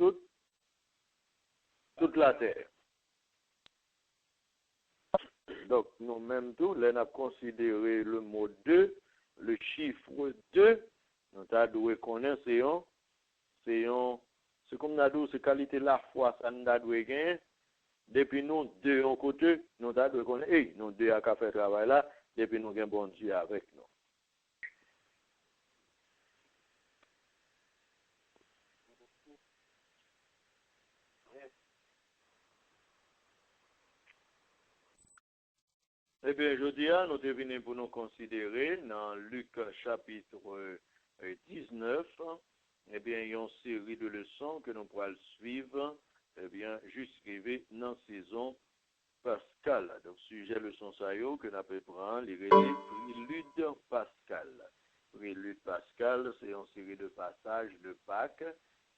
toute la terre. Donc, nous-mêmes tous, là, on a considéré le mot 2, le chiffre 2, nous avons connaître, c'est comme nous avons dit, qualité de la foi, ça nous a dû gagner. Depuis nous, 2 en côté, nous avons connaître, hey, nous 2 à faire travail là, depuis nous avons bon Dieu avec nous. Eh bien, je dis, nous devons pour nous considérer dans Luc chapitre 19, eh bien, il y a une série de leçons que nous pourrons suivre, eh bien, jusqu'à dans la saison pascale. Donc, sujet leçon ça que nous appelons prendre les préludes pascales. Prélude pascal, c'est une série de passages de Pâques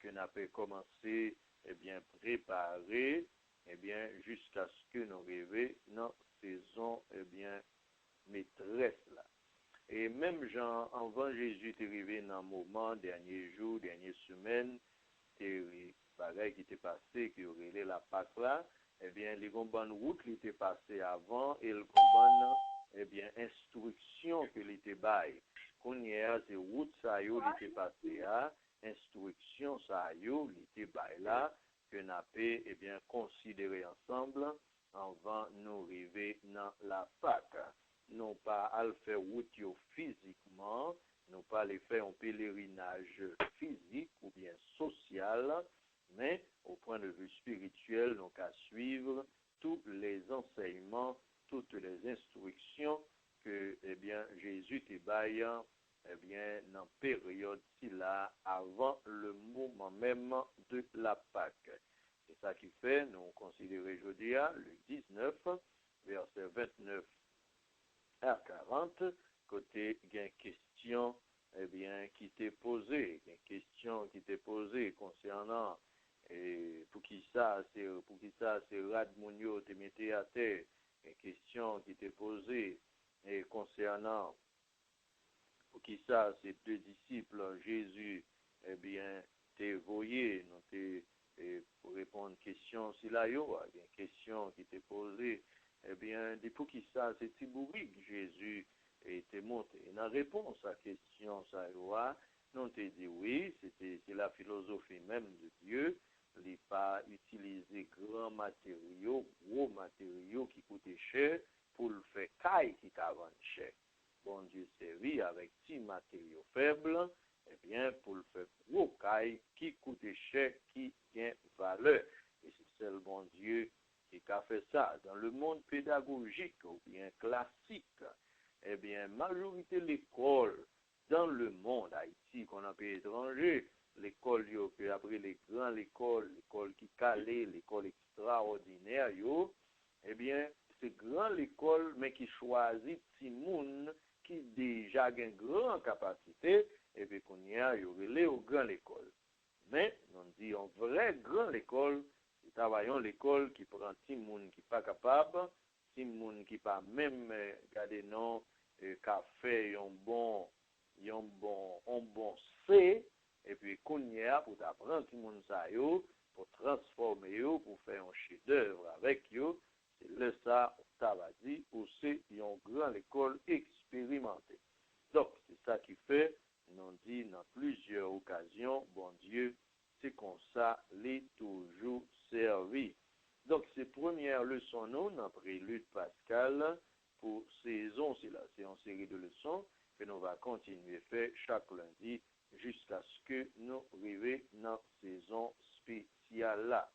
que nous avons commencé, eh bien, préparer, eh bien, jusqu'à ce que nous arrivions dans saison, eh bien, maîtresse là. Et même Jean, avant Jésus est arrivé dans le moment, dernier jour, dernière semaine, pareil qui était passé, qui aurait la Pâque là, eh bien, les bonnes routes qui étaient passées avant et le bonne, eh bien, instruction que l'été bail. Qu'on y a, c'est route ça y est, l'été passé à, instruction ça y est, l'été bail là, que nous avons considéré ensemble avant nous arriver dans la Pâque. Non pas à le faire route physiquement, non pas le faire un pèlerinage physique ou bien social, mais au point de vue spirituel, donc à suivre tous les enseignements, toutes les instructions que Jésus te baille dans la période là avant le moment même de la Pâque. C'est ça qui fait, nous considérons aujourd'hui le 19, verset 29 à 40, côté gain question qui t'est posée, concernant pour qui ça c'est Radmounio te mettait à terre, une question qui t'est posée concernant pour qui ça ces deux disciples Jésus t'es voyé, nous t'es pour répondre à question si là yo, une question qui t'est posée pour qui ça c'est Tibouri Jésus était monté. Et en réponse à la question ça nous te dit oui, c'est la philosophie même de Dieu. Il n'est pas utiliser gros matériaux qui coûtent cher pour le faire caille qui t'avance cher. Bon Dieu servi avec petits matériaux faibles, pour le faire gros caille qui coûte cher, qui gagne valeur. Et c'est seul bon Dieu qui a fait ça. Dans le monde pédagogique ou bien classique, majorité de l'école dans le monde, Haïti, qu'on appelle étranger, l'école, puis après les grandes écoles, l'école qui calait, l'école extraordinaire, c'est grande l'école, mais qui choisit Timoun, qui déjà a une grande capacité, et puis qu'on y a, il au grand l'école. Mais, on dit, en vrai grand l'école, nous travaillons l'école qui prend Timoun qui pas capable, Timoun qui pas même, regardez, non, café, un bon C, et puis qu'on y a pour apprendre Timoun ça yo, pour transformer yo, pour faire un chef-d'œuvre avec yo, c'est le ça, ça va dire, ou c'est une grande école expérimentée. Donc, c'est ça qui fait, nous dit dans plusieurs occasions, bon Dieu, c'est comme ça, les toujours servi. Donc, ces premières leçons, nous, dans prélude Pascal, pour saison, c'est là, c'est une série de leçons que nous va continuer à faire chaque lundi jusqu'à ce que nous arrivions dans la saison spéciale là.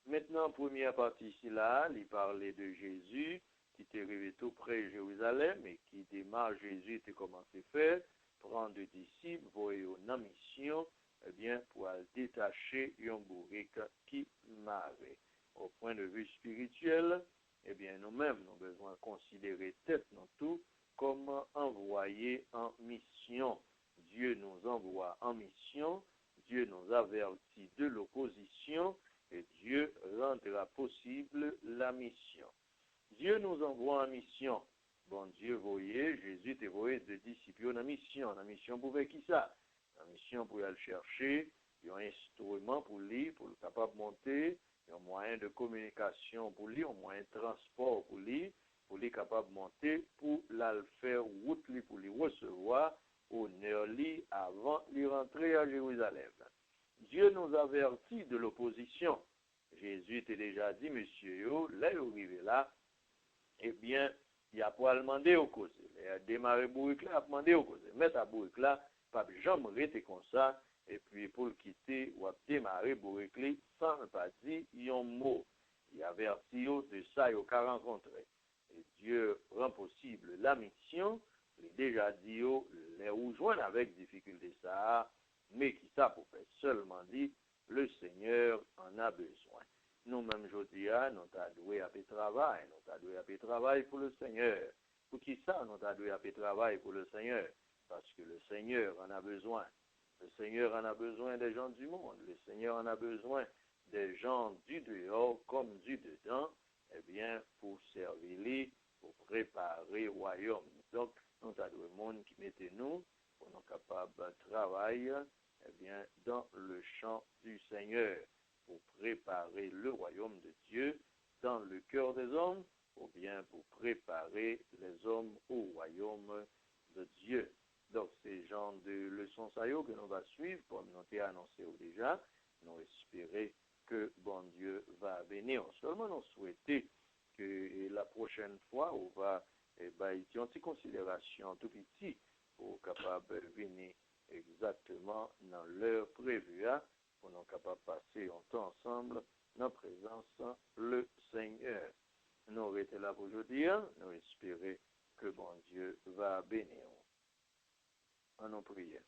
Maintenant, première partie ici là, il parlait de Jésus qui était arrivé tout près de Jérusalem et qui démarre Jésus était commencé à faire, prendre des disciples, voyer une mission, pour détacher un bourrique qui m'avait. Au point de vue spirituel, nous-mêmes, nous avons besoin de considérer tête nous tout comme envoyés en mission. Dieu nous envoie en mission, Dieu nous avertit de l'opposition, et Dieu rendra possible la mission. Dieu nous envoie en mission. Bon Dieu, voyez, Jésus te voyé de disciples en mission. En mission pour faire qui ça? En mission pour aller chercher, il y a un instrument pour lui, pour le capable de monter, il y a un moyen de communication pour lui, un moyen de transport pour lui capable de monter, pour le faire route lui, pour lui recevoir, honneur lui, avant de rentrer à Jérusalem. Dieu nous avertit de l'opposition. Jésus était déjà dit, monsieur, là, il arrivé là, il a pas demandé au cause. Il a démarré bourrique là, il a demandé au cause. Mettre à bourrique là, pas jamais rester comme ça, et puis pour le quitter, ou a démarré bourrique là, sans ne pas dire un mot. Il avertit de ça, il a rencontré. Et Dieu rend possible la mission, il a déjà dit, les rejoindre avec difficulté ça, mais qui ça pour faire seulement dit, le Seigneur en a besoin. Nous-mêmes, aujourd'hui, nous avons doué à travail, pour le Seigneur. Pour qui ça, nous avons doué à travail pour le Seigneur? Parce que le Seigneur en a besoin. Le Seigneur en a besoin des gens du monde. Le Seigneur en a besoin des gens du dehors comme du dedans, pour servir, pour préparer le royaume. Donc, nous avons le monde qui mettait nous, pour nous capables de travailler, dans le champ du Seigneur, pour préparer le royaume de Dieu dans le cœur des hommes, ou bien pour préparer les hommes au royaume de Dieu. Donc, c'est genre de leçons que nous va suivre, comme nous avons annoncé déjà. Nous espérons que bon Dieu va bénir. Seulement, nous souhaitons que la prochaine fois, on va une petite considération tout petit pour capable venir exactement dans l'heure prévue pour nous capable passer un temps ensemble dans la présence le Seigneur. Nous aurons été là pour aujourd'hui, nous espérons que bon Dieu va bénir. En nous prions.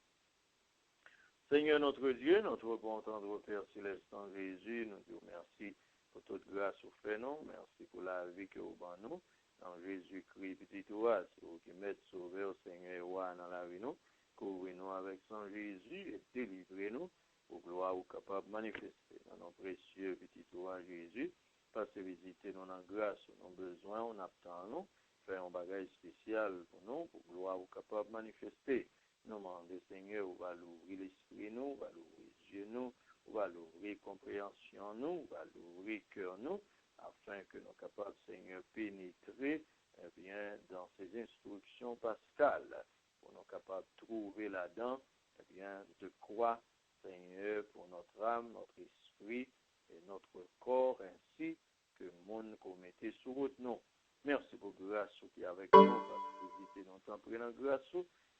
Seigneur notre Dieu, notre bon tendre Père céleste en Jésus, nous te remercions pour toute grâce au fait nous, merci pour la vie que vous donnez nous. En Jésus-Christ, petit roi, c'est vous qui m'êtes sauvé au Seigneur roi dans la vie nous, couvrez-nous avec son Jésus et délivrez-nous pour gloire ou capable de manifester dans nos précieux petit roi Jésus. Passez visiter nous en grâce, nos besoins, on attend nous, faire un bagage spécial pour nous, pour gloire ou capable de manifester. Nous demandons, Seigneur, on va l'ouvrir l'esprit nous, on va l'ouvrir les yeux nous, on va l'ouvrir compréhension nous, on va l'ouvrir cœur nous, afin que nous soyons capables, Seigneur, pénétrer dans ces instructions pascales, pour nous capables de trouver là-dedans de quoi, Seigneur, pour notre âme, notre esprit et notre corps, ainsi que le monde qu'on mettait sur route nous. Merci pour la grâce qui est avec nous, parce que visiter nos temps pour la grâce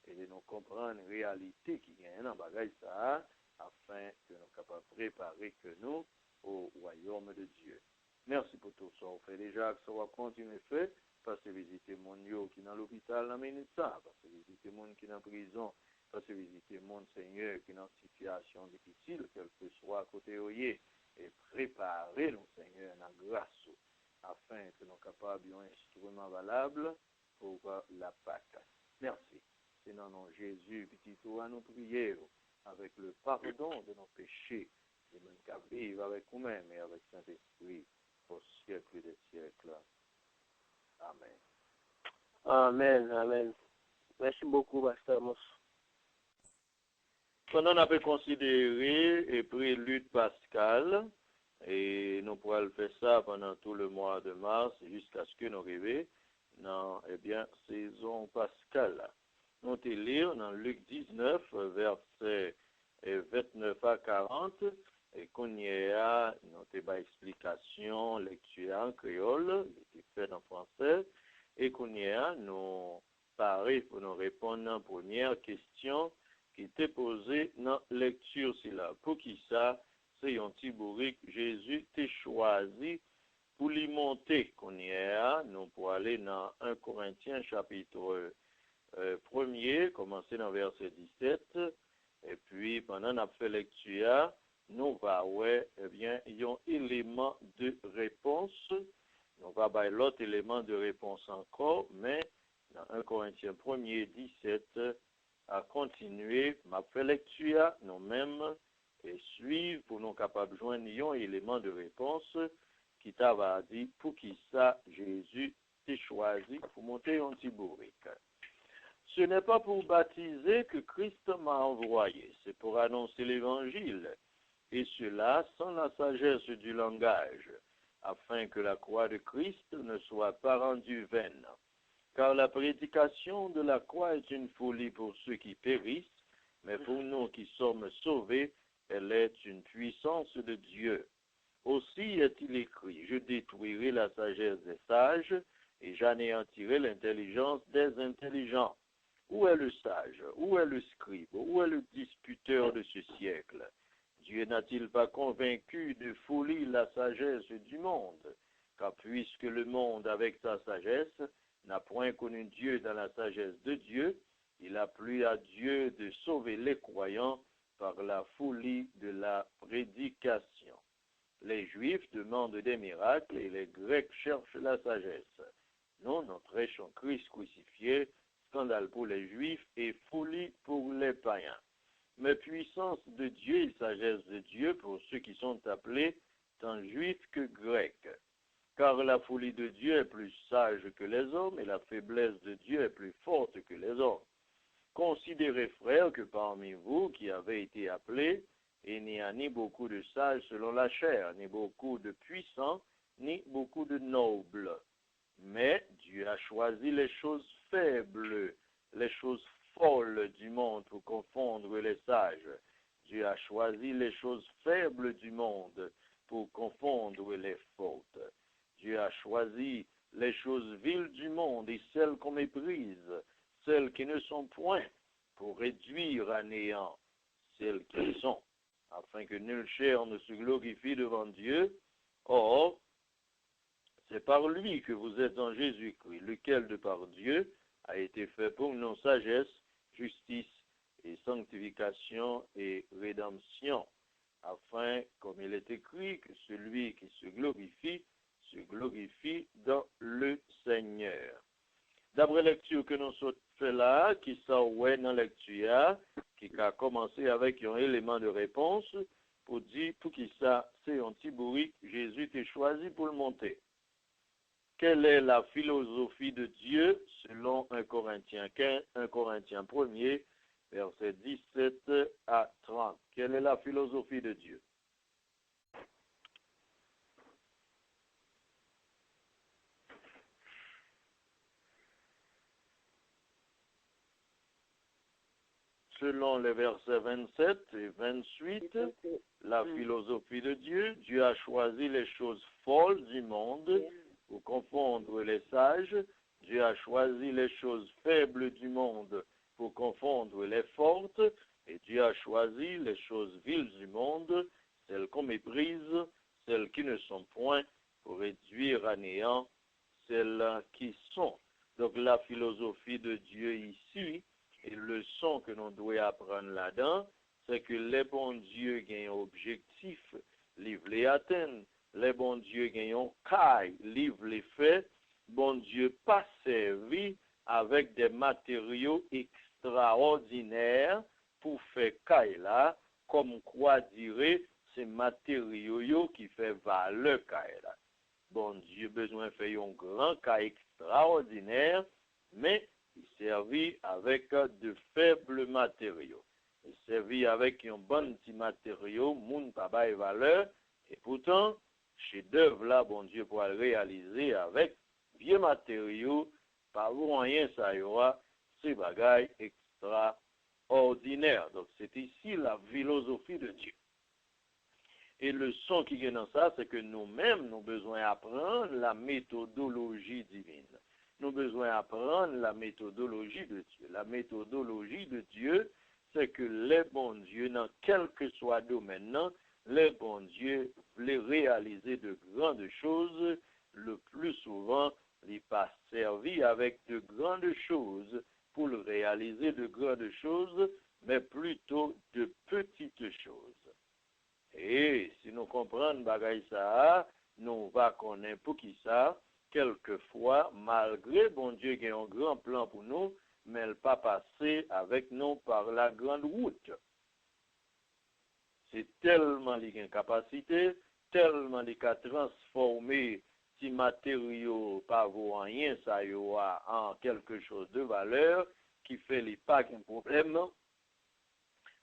et de nous comprendre la réalité qui est dans le bagage ça, afin que nous soyons capables de préparer que nous au royaume de Dieu. Merci pour tout ça. On fait déjà que ça va continuer à faire. Parce que visiter mon yo qui est dans l'hôpital, dans ça. Parce que visiter mon qui est en prison. Parce que visiter mon Seigneur qui est dans une situation difficile, quel que soit à côté où il est. Et préparer nos Seigneur dans la grâce. Afin que nous soyons capables d'un instrument valable pour la Pâque. Merci. C'est dans nom Jésus, petit tour à nous prier avec le pardon de nos péchés. Et même qu'à vivre avec nous-mêmes et avec Saint-Esprit au siècle des siècles. Amen. Amen, amen. Merci beaucoup, Pasteur Mouss. Pendant qu'on peut considérer et prélude pascal, et nous pourrons faire ça pendant tout le mois de mars jusqu'à ce que nous arrivions dans, saison pascale. Nous te lire dans Luc 19, versets 29 à 40, et qu'on y a notre explication, lecture en créole, qui est faite en français, et qu'on y a nous parler pour nous répondre à la première question qui était posée dans la lecture. C'est là. Pour qui ça, c'est un petit bourrique, Jésus t'a choisi pour lui monter. Qu'on y a, nous pour aller dans 1 Corinthiens chapitre 1er, commencer dans verset 17, et puis pendant notre fait lecture, nous allons il y a un élément de réponse. Nous allons avoir l'autre élément de réponse encore, mais dans 1 Corinthiens 1er 17, à continuer ma fait lecture nous-mêmes et suivre pour nous capables de joindre un élément de réponse qui t'a dit pour qui ça Jésus t'a choisi pour monter un petit bourrique. Ce n'est pas pour baptiser que Christ m'a envoyé, c'est pour annoncer l'évangile, et cela sans la sagesse du langage, afin que la croix de Christ ne soit pas rendue vaine. Car la prédication de la croix est une folie pour ceux qui périssent, mais pour nous qui sommes sauvés, elle est une puissance de Dieu. Aussi est-il écrit, je détruirai la sagesse des sages, et j'anéantirai l'intelligence des intelligents. Où est le sage? Où est le scribe? Où est le disputeur de ce siècle? Dieu n'a-t-il pas convaincu de folie la sagesse du monde? Car puisque le monde, avec sa sagesse, n'a point connu Dieu dans la sagesse de Dieu, il a plu à Dieu de sauver les croyants par la folie de la prédication. Les Juifs demandent des miracles et les Grecs cherchent la sagesse. Nous, nous prêchons Christ crucifié, scandale pour les Juifs et folie pour les païens. Mais puissance de Dieu et sagesse de Dieu pour ceux qui sont appelés tant Juifs que Grecs. Car la folie de Dieu est plus sage que les hommes et la faiblesse de Dieu est plus forte que les hommes. Considérez, frères, que parmi vous qui avez été appelés, il n'y a ni beaucoup de sages selon la chair, ni beaucoup de puissants, ni beaucoup de nobles. Mais Dieu a choisi les choses faibles, les choses folles du monde pour confondre les sages. Dieu a choisi les choses faibles du monde pour confondre les fautes. Dieu a choisi les choses viles du monde et celles qu'on méprise, celles qui ne sont point, pour réduire à néant celles qui sont, afin que nulle chair ne se glorifie devant Dieu. Or, c'est par lui que vous êtes en Jésus-Christ, lequel de par Dieu a été fait pour nous sagesse, justice et sanctification et rédemption, afin, comme il est écrit, que celui qui se glorifie dans le Seigneur. D'après la lecture que nous avons fait là, qui s'est dans la lecture, qui a commencé avec un élément de réponse, pour dire, pour qui ça, c'est un petit bruit, Jésus t'a choisi pour le monter. Quelle est la philosophie de Dieu selon 1 Corinthiens 1er, versets 17 à 30? Quelle est la philosophie de Dieu? Selon les versets 27 et 28, la philosophie de Dieu, Dieu a choisi les choses folles du monde pour confondre les sages. Dieu a choisi les choses faibles du monde pour confondre les fortes. Et Dieu a choisi les choses viles du monde, celles qu'on méprise, celles qui ne sont point, pour réduire à néant celles qui sont. Donc la philosophie de Dieu ici, et le leçon que nous devons apprendre là-dedans, c'est que les bons dieux gagnent objectif, livrent les atteindre. Les bons dieux gagnent caille, livrent les faits. Bon Dieu pas servi avec des matériaux extraordinaires pour faire caille là, comme quoi dirait ces matériaux qui fait valeur caille là. Bon Dieu besoin de faire un grand cas extraordinaire, mais il servit avec de faibles matériaux. Il servit avec un bon petit matériau, moun pas bail valeur, et pourtant, chef d'œuvre là, bon Dieu pour le réaliser avec vieux matériaux, pas rien ça y aura, c'est bagaille extraordinaire. Donc c'est ici la philosophie de Dieu. Et le son qui est dans ça, c'est que nous-mêmes, nous avons besoin d'apprendre la méthodologie divine. Nous avons besoin d'apprendre la méthodologie de Dieu. La méthodologie de Dieu, c'est que les bons dieux, dans quel que soit le domaine, les bons dieux voulaient réaliser de grandes choses. Le plus souvent, ils pas servi avec de grandes choses pour le réaliser de grandes choses, mais plutôt de petites choses. Et si nous comprenons bagaille ça, nous va connaître pour qui ça, quelquefois, malgré bon Dieu qui a un grand plan pour nous, mais elle pas passer avec nous par la grande route. C'est tellement une capacité, tellement les qu'a transformer ces matériaux pas vaut rien, ça y aura en quelque chose de valeur qui fait les pas un problème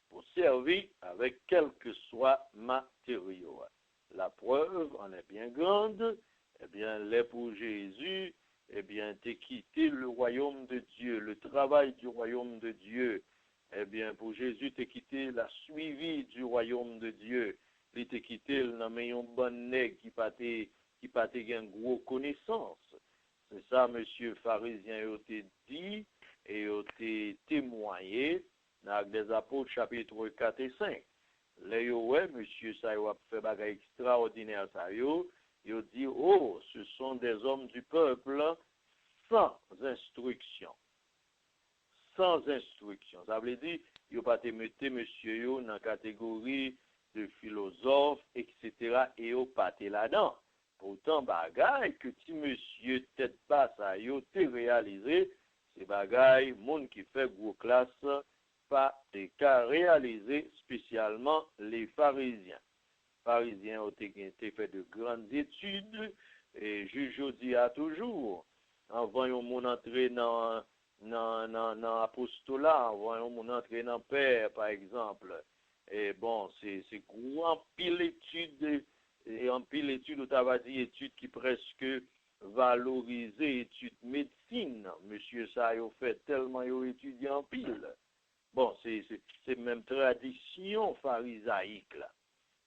pour servir avec quel que soit matériau. La preuve en est bien grande. Eh bien, l'époux Jésus, eh bien, t'es quitté le royaume de Dieu, le travail du royaume de Dieu. Eh bien, pour Jésus, t'es quitté la suivi du royaume de Dieu. Il t'es quitté le nommé un bon nègre qui pas une gros connaissance. C'est ça, monsieur pharisien, il t'a dit et il t'a témoigné dans les apôtres chapitre 4 et 5. Là, ouais, monsieur, ça a fait bagage extraordinaire, ça il dit, oh, ce sont des hommes du peuple sans instruction. Sans instruction. Ça veut dire, il n'a pas te mettre monsieur dans la catégorie de philosophes, etc. et il n'a pas te là-dedans. Pourtant, bagaille que ti monsieur tête pas ça, il a réalisé, c'est bagaille, monde qui fait gros classe, pas des cas réalisés, spécialement les pharisiens. Pharisiens ont été fait de grandes études et juge dit à toujours, en voyant mon entrée dans l'apostolat, en voyant mon entrée dans Père, par exemple. Et bon, c'est grand pile études, et en pile études, on va dire études qui presque valorisées, études médecine. Monsieur ça, il a fait tellement, il a étudié en pile. Bon, c'est même tradition pharisaïque là.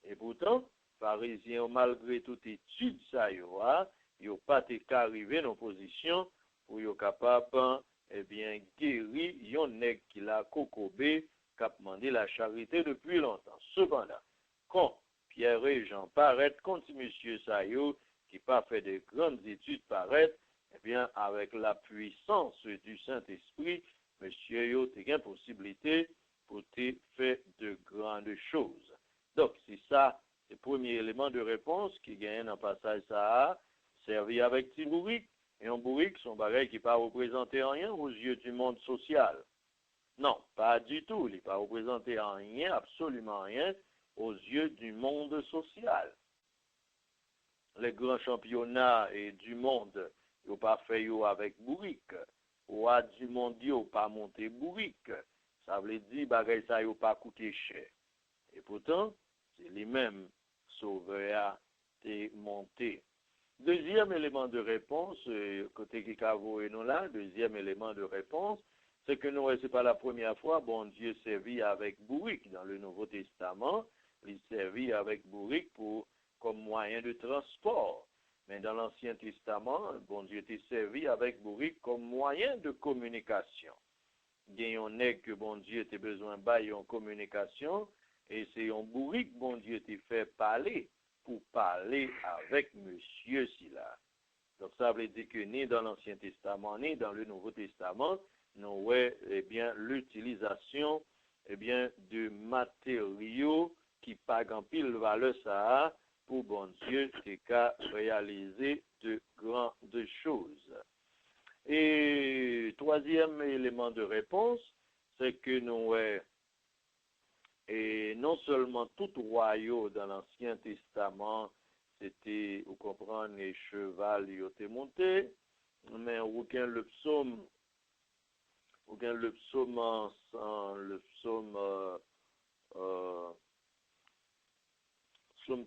Et pourtant, pharisiens, malgré toute étude, ça y a, ils pas arrivé dans position pour être capable, eh bien, guérir yon nèg qui l'a cocobé, qui a demandé la charité depuis longtemps. Cependant, quand Pierre et Jean paraissent contre monsieur Sayo, qui pas fait de grandes études paraître, eh bien, avec la puissance du Saint-Esprit, monsieur yo te gain possibilité pour te faire de grandes choses. Donc, c'est ça, le premier élément de réponse qui gagne dans le passage ça, servi avec petit bourrique, et un bourrique, son bagage qui ne pas représenter rien aux yeux du monde social. Non, pas du tout. Il ne pas représenter rien, absolument rien, aux yeux du monde social. Les grands championnats du monde, ils n'ont pas fait avec bourrique. Ou à du monde, ils n'ont pas monté bourrique. Ça veut dire que ça n'a pas coûté cher. Et pourtant, c'est lui-même sauveur et monté. Deuxième élément de réponse, côté Kikavo et nous là, deuxième élément de réponse, c'est que nous, c'est pas la première fois, bon Dieu servit avec bourrique dans le Nouveau Testament, il servit avec bourrique comme moyen de transport. Mais dans l'Ancien Testament, bon Dieu était servi avec bourrique comme moyen de communication. Il y a un nègre que bon Dieu était besoin de en communication, et c'est un bourrique bon Dieu était fait parler pour parler avec monsieur Silla. Donc ça veut dire que ni dans l'Ancien Testament, ni dans le Nouveau Testament, nous avons l'utilisation de matériaux qui pas en pile valeur ça pour bon Dieu réaliser de grandes choses. Et troisième élément de réponse, c'est que nous et non seulement tout royaume dans l'Ancien Testament, c'était, vous comprenez, les chevals qui étaient montés, mais aucun le psaume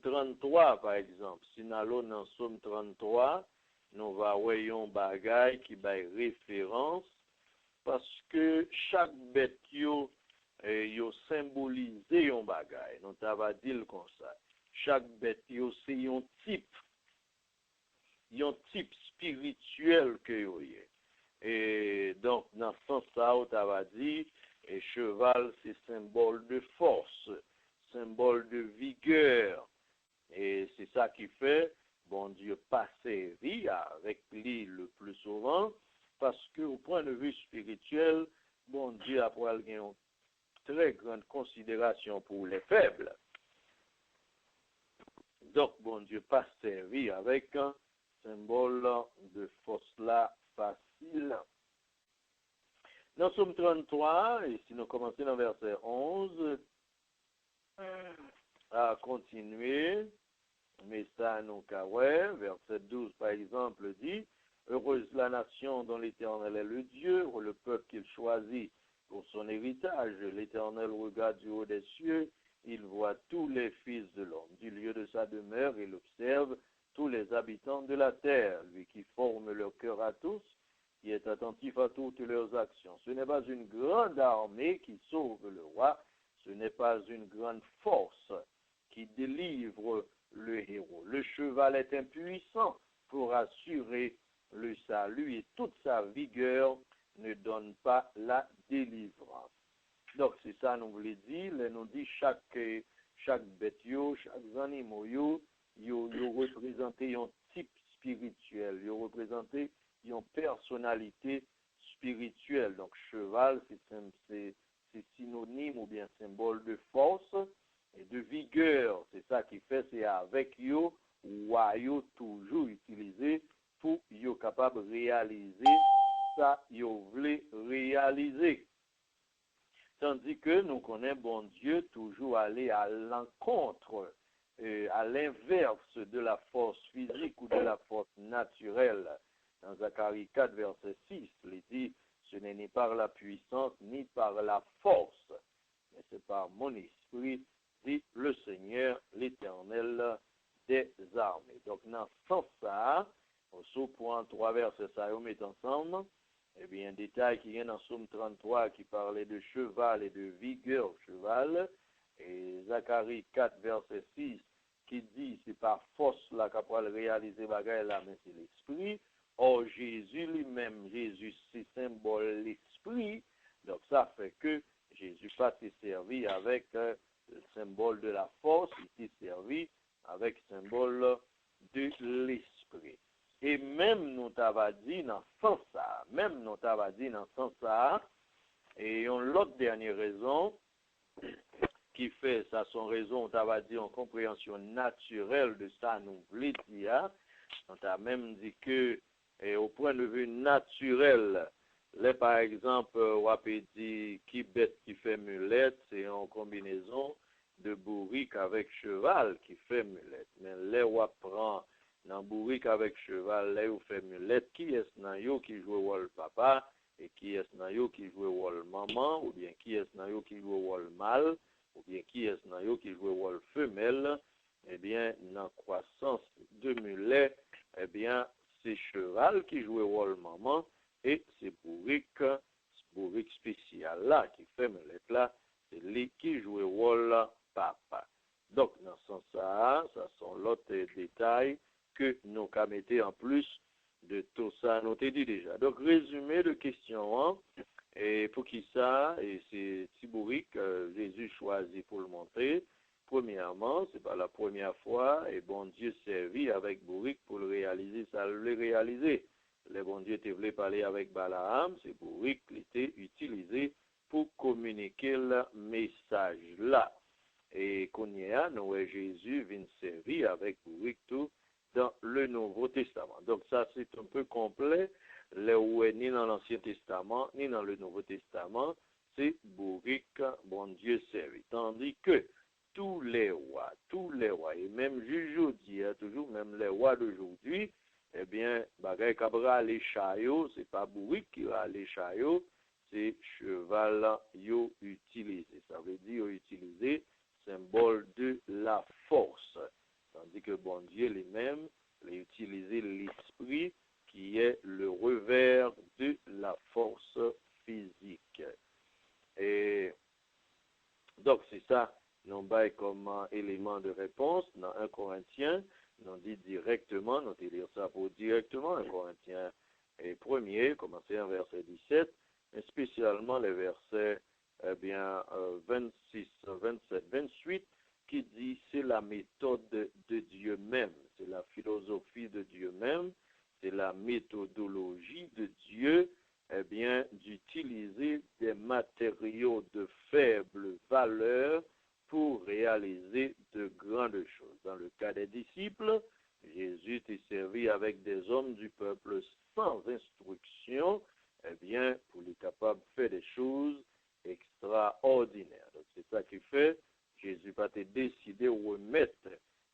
33, par exemple. Si nous allons dans le psaume 33, nous voyons bagaille qui bail référence parce que chaque bête yo symbolisé un bagaille. Nous t'avons dit comme ça. Chaque bête yo c'est un type spirituel que yo y est. Et donc dans ce sens ça on t'avons dit et cheval c'est symbole de force, symbole de vigueur. Et c'est ça qui fait bon Dieu pas servi avec lui le plus souvent parce que au point de vue spirituel, bon Dieu a pour une très grande considération pour les faibles. Donc bon Dieu pas servi avec un symbole de force là facile. Dans Somme 33, et si nous commençons dans verset 11, à continuer, mais ça nous carré, verset 12 par exemple dit, heureuse la nation dont l'Éternel est le Dieu, ou le peuple qu'il choisit pour son héritage. L'Éternel regarde du haut des cieux, il voit tous les fils de l'homme. Du lieu de sa demeure, il observe tous les habitants de la terre, lui qui forme leur cœur à tous, qui est attentif à toutes leurs actions. Ce n'est pas une grande armée qui sauve le roi, ce n'est pas une grande force qui délivre le héros. Le cheval est impuissant pour assurer le salut et toute sa vigueur ne donne pas la délivrance. Donc c'est ça nous voulons dire, nous dit chaque bête, chaque animal, yo représente un type spirituel, yo représente une personnalité spirituelle. Donc cheval c'est synonyme ou bien symbole de force et de vigueur. C'est ça qui fait, c'est avec yo ou toujours utilisé pour yo capable de réaliser ça yo voulez réaliser. Tandis que nous connaissons bon Dieu toujours aller à l'encontre, à l'inverse de la force physique ou de la force naturelle. Dans Zacharie 4, verset 6, il dit, ce n'est ni par la puissance ni par la force, mais c'est par mon esprit, dit le Seigneur, l'Éternel des armées. Donc, dans ce sens-là, au sous-point 3 versets, ça on met ensemble, eh bien, un détail qui vient dans Somme 33 qui parlait de cheval et de vigueur cheval, et Zacharie 4, verset 6, qui dit c'est pas force là qu'on peut réaliser bagaille là, mais c'est l'esprit. Or, Jésus lui-même, Jésus, c'est symbole l'esprit. Donc, ça fait que Jésus pas été servi avec le symbole de la force, il était servi avec le symbole de l'esprit. Et même nous t'avons dit dans ce sens-là, et on l'autre dernière raison, qui fait ça, son raison, on t'a dit en compréhension naturelle de ça, nous voulons dire, on t'a même dit que, au point de vue naturel, là, par exemple, on a dit qui bête qui fait mulette, c'est en combinaison de bourrique avec cheval qui fait mulette. Mais là, on prend dans bourrique avec cheval, là, on fait mulette, qui est-ce dans yo qui joue au rôle papa, et qui est-ce dans yo qui joue au rôle maman, ou bien qui est-ce dans yo qui joue au rôle mâle, ou bien qui est-ce dans yo qui joue au rôle femelle, eh bien, dans croissance de mulet, eh bien, c'est cheval qui joue au rôle maman, et c'est bourrique spécial là, qui fait mulette là, c'est lui qui joue au rôle papa. Donc, dans ce sens-là, ça sont l'autre détail que nous avons mis en plus de tout ça, nous t'ai dit déjà. Donc, résumé de question, hein, et pour qui ça, et c'est Tibourique, Jésus choisit pour le montrer. Premièrement, c'est pas la première fois, et bon Dieu servit avec Bourrique pour le réaliser, ça le réaliser. Le bon Dieu était voulu parler avec Balaam, c'est Bourrique qui était utilisé pour communiquer le message là. Et qu'on y a, nous, Jésus vient servir avec Bourrique tout dans le Nouveau Testament. Donc ça, c'est un peu complet. Là où est ni dans l'Ancien Testament, ni dans le Nouveau Testament, c'est Bourrique, bon Dieu servi. Tandis que tous les rois, et même aujourd'hui, toujours même les rois d'aujourd'hui, eh bien, bagay kabra les chariots, c'est pas Bourrique qui a les chariots, c'est cheval yo utilisé. Ça veut dire utiliser symbole de la force. Tandis que bon Dieu lui-même a utilisé l'esprit qui est le revers de la force physique. Et donc c'est ça, nous bail comme élément de réponse dans 1 Corinthiens, nous dit directement, nous lire ça pour directement, 1 Corinthiens et premier, commencer en verset 17, mais spécialement les versets 26, 27, 28, qui dit c'est la méthode de Dieu même, c'est la philosophie de Dieu même, c'est la méthodologie de Dieu, eh bien, d'utiliser des matériaux de faible valeur pour réaliser de grandes choses. Dans le cas des disciples, Jésus est servi avec des hommes du peuple sans instruction, eh bien, pour les capables de faire des choses extraordinaires. Donc, c'est ça qui fait, Jésus va te décider de remettre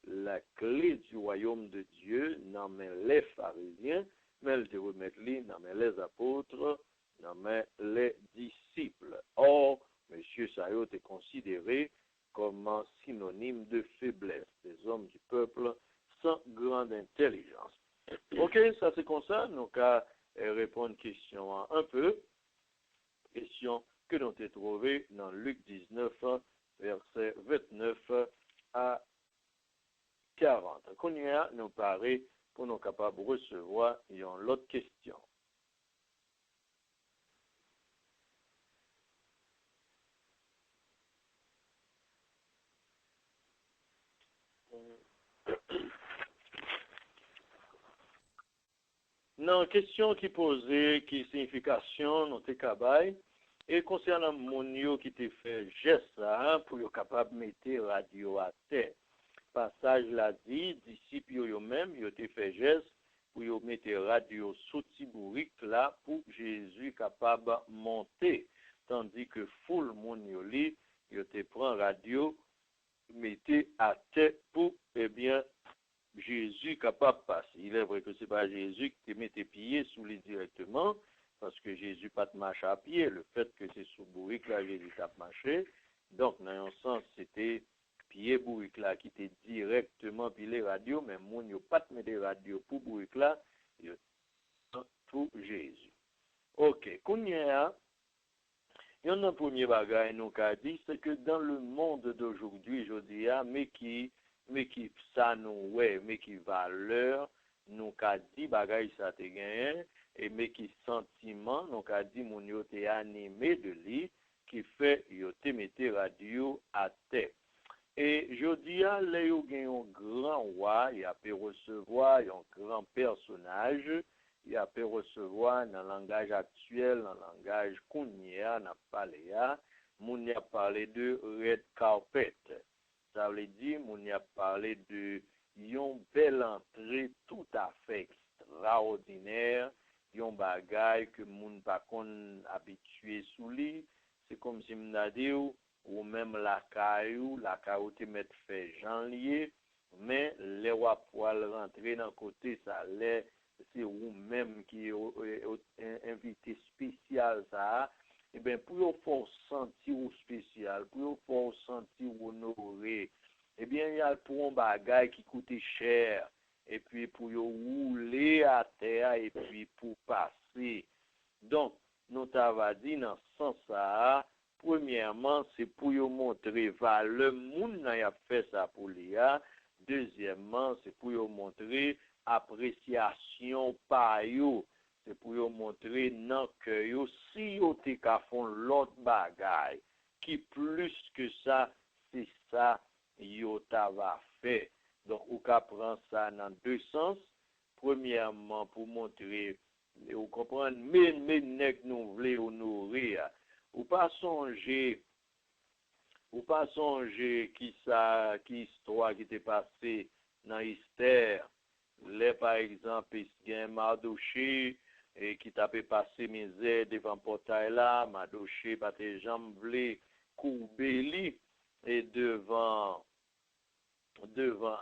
la clé du royaume de Dieu dans les pharisiens, mais elle te remettre dans les apôtres, dans les disciples. Or, M. Sayot est considéré comme un synonyme de faiblesse, des hommes du peuple sans grande intelligence. Ok, ça c'est comme ça, nous allons répondre question un peu, question que nous avons trouvée dans Luc 19, verset 29 à 40. Qu'on y a, nous paraît pour nous capables de recevoir l'autre question. Non, question qui posait, qui signification, nous te cabaye, et concernant mon yo qui te fait geste pour être capable de mettre radio à terre. Passage l'a dit, disciples eux-mêmes, ils ont fait geste pour yo mettre radio sous Tibourique là pour Jésus capable de monter. Tandis que foule mon yo li, yo te prend radio, mettez à terre pour, eh bien, Jésus capable de passer. Il est vrai que ce n'est pas Jésus qui te mettait pieds sous lui directement, parce que Jésus pas de marche à pied. Le fait que c'est sous bourrique là, Jésus t'a marché. Donc, dans un sens, c'était pied bourrique là qui était directement pilé radio, mais moun yo pas de mettre radio pour bourrique là, pour Jésus. Ok, Kounia, il y a un premier bagage nous qu'a dit, c'est que dans le monde d'aujourd'hui, je dis, mais qui mais qui ça nous ouais, mais qui valeur nous qu'a dit bagay ça te gagné et mais qui sentiment nous qu'a dit mon yo te animé de lui qui fait yo te mette radio à terre. Et je dis à Léo un grand roi, il a pu recevoir un grand personnage, il a pu recevoir dans le langage actuel, dans le langage kounia, dans le palais, moun y a parlé de red carpet. Ça veut dire, moun y a parlé de yon belle entrée tout à fait extraordinaire, yon bagay que moun pa kon habitué sous lui. C'est comme si m'na dit ou même la caillou te met fait Jean lié, mais les wap poil rentrer dans côté ça l'est, c'est ou même qui invité spécial ça, et bien pour vous faire sentir ou spécial, pour vous faire sentir honoré, et bien il y a pour un bagage qui coûte cher, et puis pour vous rouler à terre, et puis pour passer. Donc, nous t'avons dit dans ce sens ça, premièrement, c'est pour vous montrer valeur moun n'a a fait ça pour l'IA. Deuxièmement, c'est pour vous montrer appréciation par vous. C'est pour vous montrer non que yo si vous te ka font l'autre bagaille qui plus que ça, c'est ça yo t'ava fait. Donc ou ka prend ça dans deux sens. Premièrement, pour montrer vous comprenez mais nèg nous voulons honorer. Ou pas songer qui histoire qui t'est passé dans Esther, là par exemple il y a Mardoché et qui t'a fait passer misère devant portail là, Mardoché pas tes jambes vle courber li et devant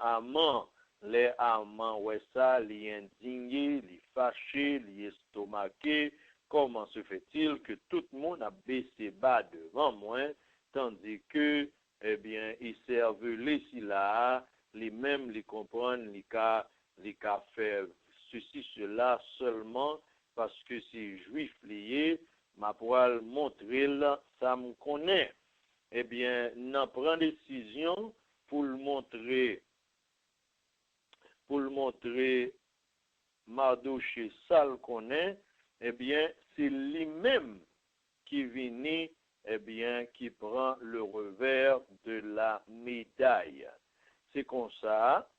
Haman, les Haman ouais ça, li indigné, li fâché, li estomaqué. Comment se fait-il que tout le monde a baissé bas devant moi, tandis que, eh bien, ils servent les là, les mêmes, les comprennent, les cas faire ceci, cela seulement parce que c'est juif lié, ma poil montrer là, ça me connaît. Eh bien, n'en prend décision pour le montrer, Mardoché, ça le connaît. Eh bien, c'est lui-même qui vient, eh bien, qui prend le revers de la médaille. C'est comme ça,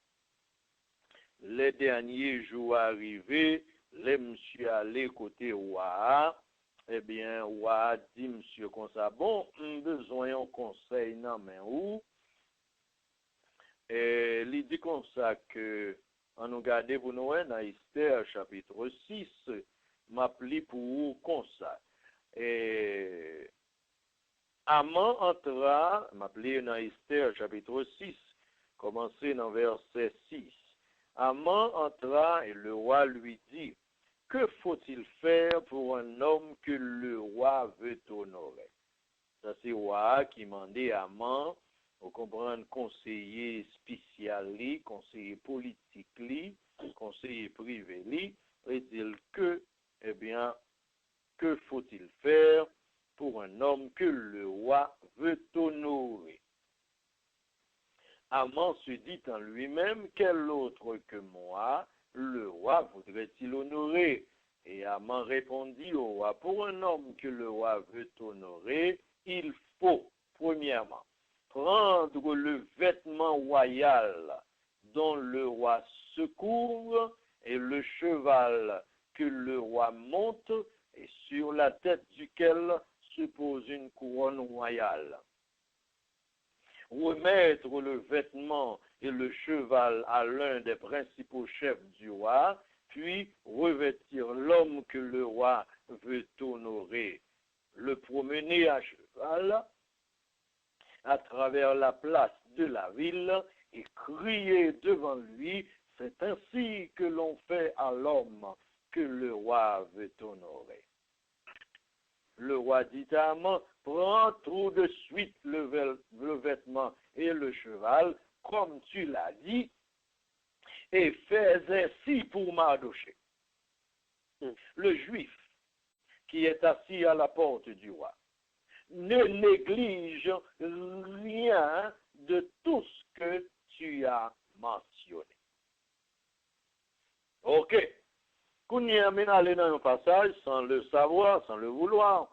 les derniers jours arrivés, les monsieur allés côté roi, eh bien, roi dit monsieur comme ça, bon, besoin un conseil, non, mais où? Et il dit comme ça que, on nous garde pour nous, dans Esther, chapitre 6, m'appli pour vous comme ça. Et Haman entra, m'appli dans Esther chapitre 6, commencé dans verset 6. Haman entra et le roi lui dit, que faut-il faire pour un homme que le roi veut honorer? Ça c'est le roi qui mandait à Haman, vous comprenez, conseiller spécial, conseiller politique, conseiller privé, et dit que eh bien, que faut-il faire pour un homme que le roi veut honorer? Haman se dit en lui-même, quel autre que moi, le roi voudrait-il honorer? Et Haman répondit au roi, pour un homme que le roi veut honorer, il faut, premièrement, prendre le vêtement royal dont le roi se couvre et le cheval que le roi monte et sur la tête duquel se pose une couronne royale. Remettre le vêtement et le cheval à l'un des principaux chefs du roi, puis revêtir l'homme que le roi veut honorer, le promener à cheval à travers la place de la ville et crier devant lui, c'est ainsi que l'on fait à l'homme que le roi veut honorer. Le roi dit à Haman, prends tout de suite le vêtement et le cheval, comme tu l'as dit, et fais ainsi pour Mardoché, le juif qui est assis à la porte du roi. Ne néglige rien de tout ce que tu as mentionné. Ok. Qu'on y amène aller dans un passage sans le savoir, sans le vouloir.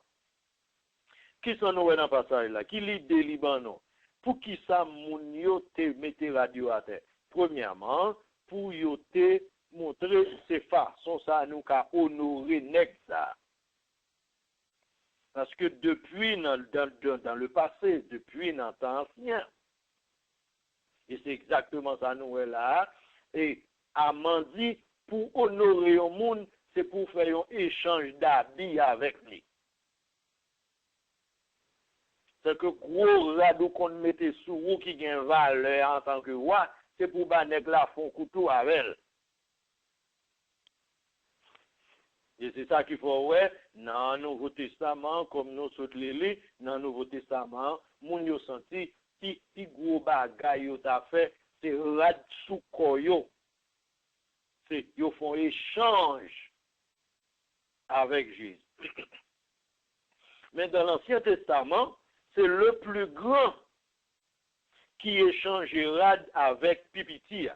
Qui sont nous dans le passage là? Qui l'idée Libanon? Pour qui ça moun yo te mette radio à terre? Premièrement, pour yo te montrer ces façons ça nous qu'a honorer nèg ça. Parce que depuis dans le passé, depuis dans le temps ancien, et c'est exactement ça nous est là, et Amandi, pour honorer au monde, c'est pour faire un échange d'habits avec lui. C'est que gros radeau qu'on mettait sous vous qui gagne valeur en tant que roi, c'est pour banek la fond couteau avec elle. Et c'est ça qu'il faut ouais dans le Nouveau Testament, comme nous sommes les dans le Nouveau Testament, moun yo senti ti gros bagay yo ta fait, c'est rad sous koyo. C'est yo font échange avec Jésus. Mais dans l'Ancien Testament, c'est le plus grand qui échangera avec Pipiti.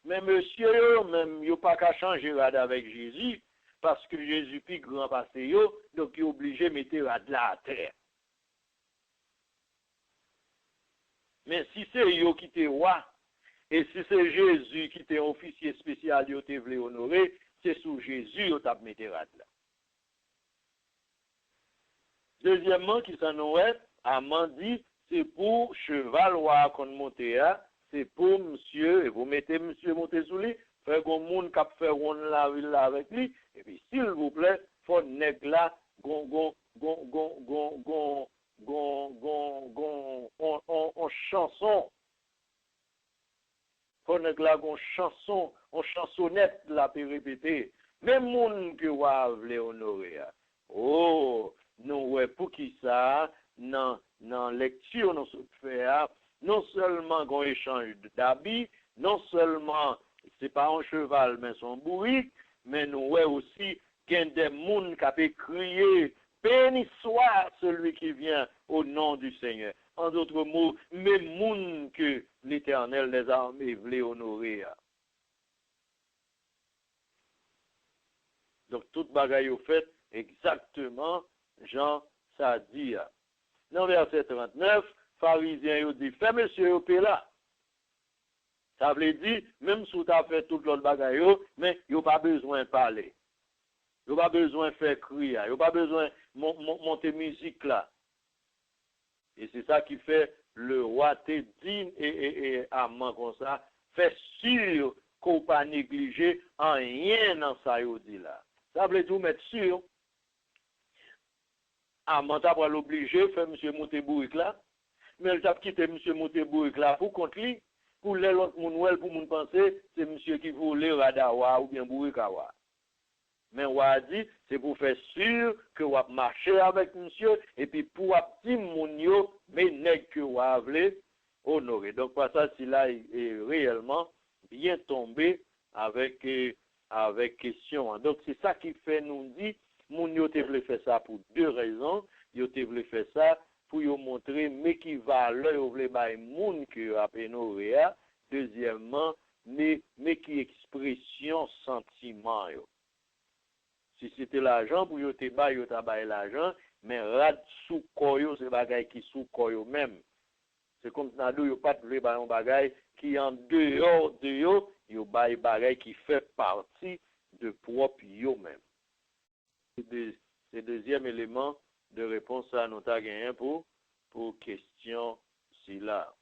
Mais monsieur, même yo pas qu'à changer rad avec Jésus, parce que Jésus plus grand passé yo, donc il est obligé de mettre rad là à terre. Mais si c'est yo qui te roi, et si c'est Jésus qui t'est officier spécial, yo te voulait honorer, c'est sous Jésus yo t'a mettre rad là. Deuxièmement, qui s'en est, Amandi, c'est pour cheval roi qu'on monte à, c'est pour monsieur, et vous mettez monsieur monté sous lui, faire qu'on monde qui fait ronde la ville avec lui, et puis s'il vous plaît, faut nèg là, on chanson. Faut nèg là gon chanson, on chansonnette la peut répéter. Même monde que wa vle honorer. Oh, nous ouais pour qui ça dans lecture nous fait non seulement qu'on échange d'habits, non seulement c'est pas un cheval mais son bourrique, mais nous ouais aussi qu'il y a des monde qui peut crier béni soit celui qui vient au nom du Seigneur. En d'autres mots, même monde que l'Éternel des armées voulait honorer. Donc tout bagaille au fait exactement Jean ça dit. Dans verset 39, pharisiens ont dit, fais monsieur au pays là. Ça veut dire, même si tu as fait tout l'autre bagaille, mais il n'y a pas besoin de parler. Il n'y a pas besoin de faire crier. Il n'y a pas besoin de monter musique là. Et c'est ça qui fait le roi te dit et amant comme ça, fait sûr qu'on ne pas négliger en rien dans ça il dit là. Ça veut dire mettre sûr. Amant t'a pas l'obligé faire monsieur monter bourrique là, mais il t'a quitté monsieur monter bourrique là pour contre lui, pour les autres moun pour moun penser c'est monsieur qui voulait radawa ou bien bourricawa. Mais on a dit c'est pour faire sûr que on marcher avec monsieur et puis pour petit moun yo mais nèg que on a voulu honorer. Donc par ça si là est réellement bien tombé avec question. Donc c'est ça qui fait nous dit moun yo te voulu faire ça pour deux raisons. Yo te voulu faire ça pour yo montrer mais qui valeur yo voulu bay moun que a honoré. Deuxièmement, mais qui expression sentiment yo. Si c'était l'argent pour yo te bay yo ta bay l'argent, mais rad sous koyo c'est bagay qui sous koyo même. C'est comme ça yo pas voulu bay un bagay qui en dehors de yo bay bagay qui fait partie de propre yo même. C'est deuxième élément de réponse à notre gagné pour question si là.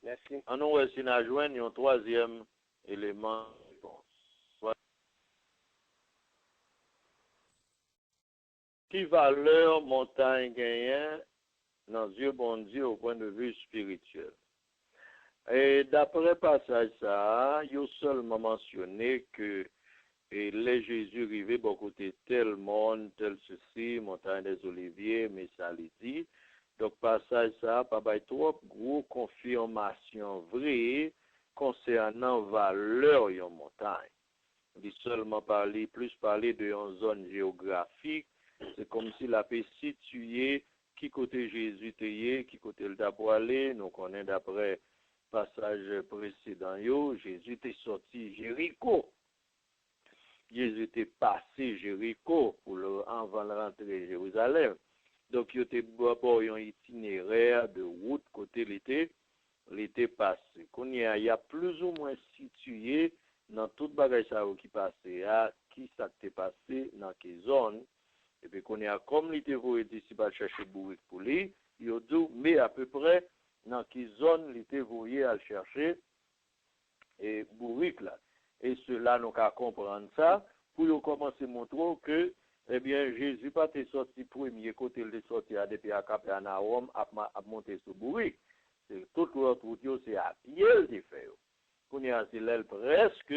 Merci. En nous aussi n'a joindre un troisième élément de réponse. Qui valeur montagne gagnant dans Dieu bon Dieu au point de vue spirituel? Et d'après passage ça, il y a seulement mentionné que les Jésus arrivé beaucoup de tel monde, tel ceci, montagne des Oliviers, mais ça les dit. Donc passage ça, pas by trop gros confirmation vraie concernant valeur de montagne. Il seulement plus parler de une zone géographique, c'est comme si la paix située qui côté Jésus était, qui côté le pour aller, nous connaissons d'après passage précédent, Jésus était sorti Jéricho. Jésus était passé Jéricho avant de rentrer à Jérusalem. Donc, il était d'abord un itinéraire de route côté l'été passé. Il y a plus ou moins situé dans toute bagage qui passait, qui s'était passé dans quelle zone. Et puis, qu'on a comme l'été voulu d'ici à chercher bourrique pour lui, il a dit, mais à peu près dans quelle zone l'été voulu à chercher et bourrique là. Et cela, nous allons comprendre ça pour commencer à montrer que, eh bien, Jésus pas été sorti premier côté, il est sorti depuis à Capernaum, à monter sur bourrique. C'est tout l'autre route, c'est à pied de fait. Qu'on y a l'aile presque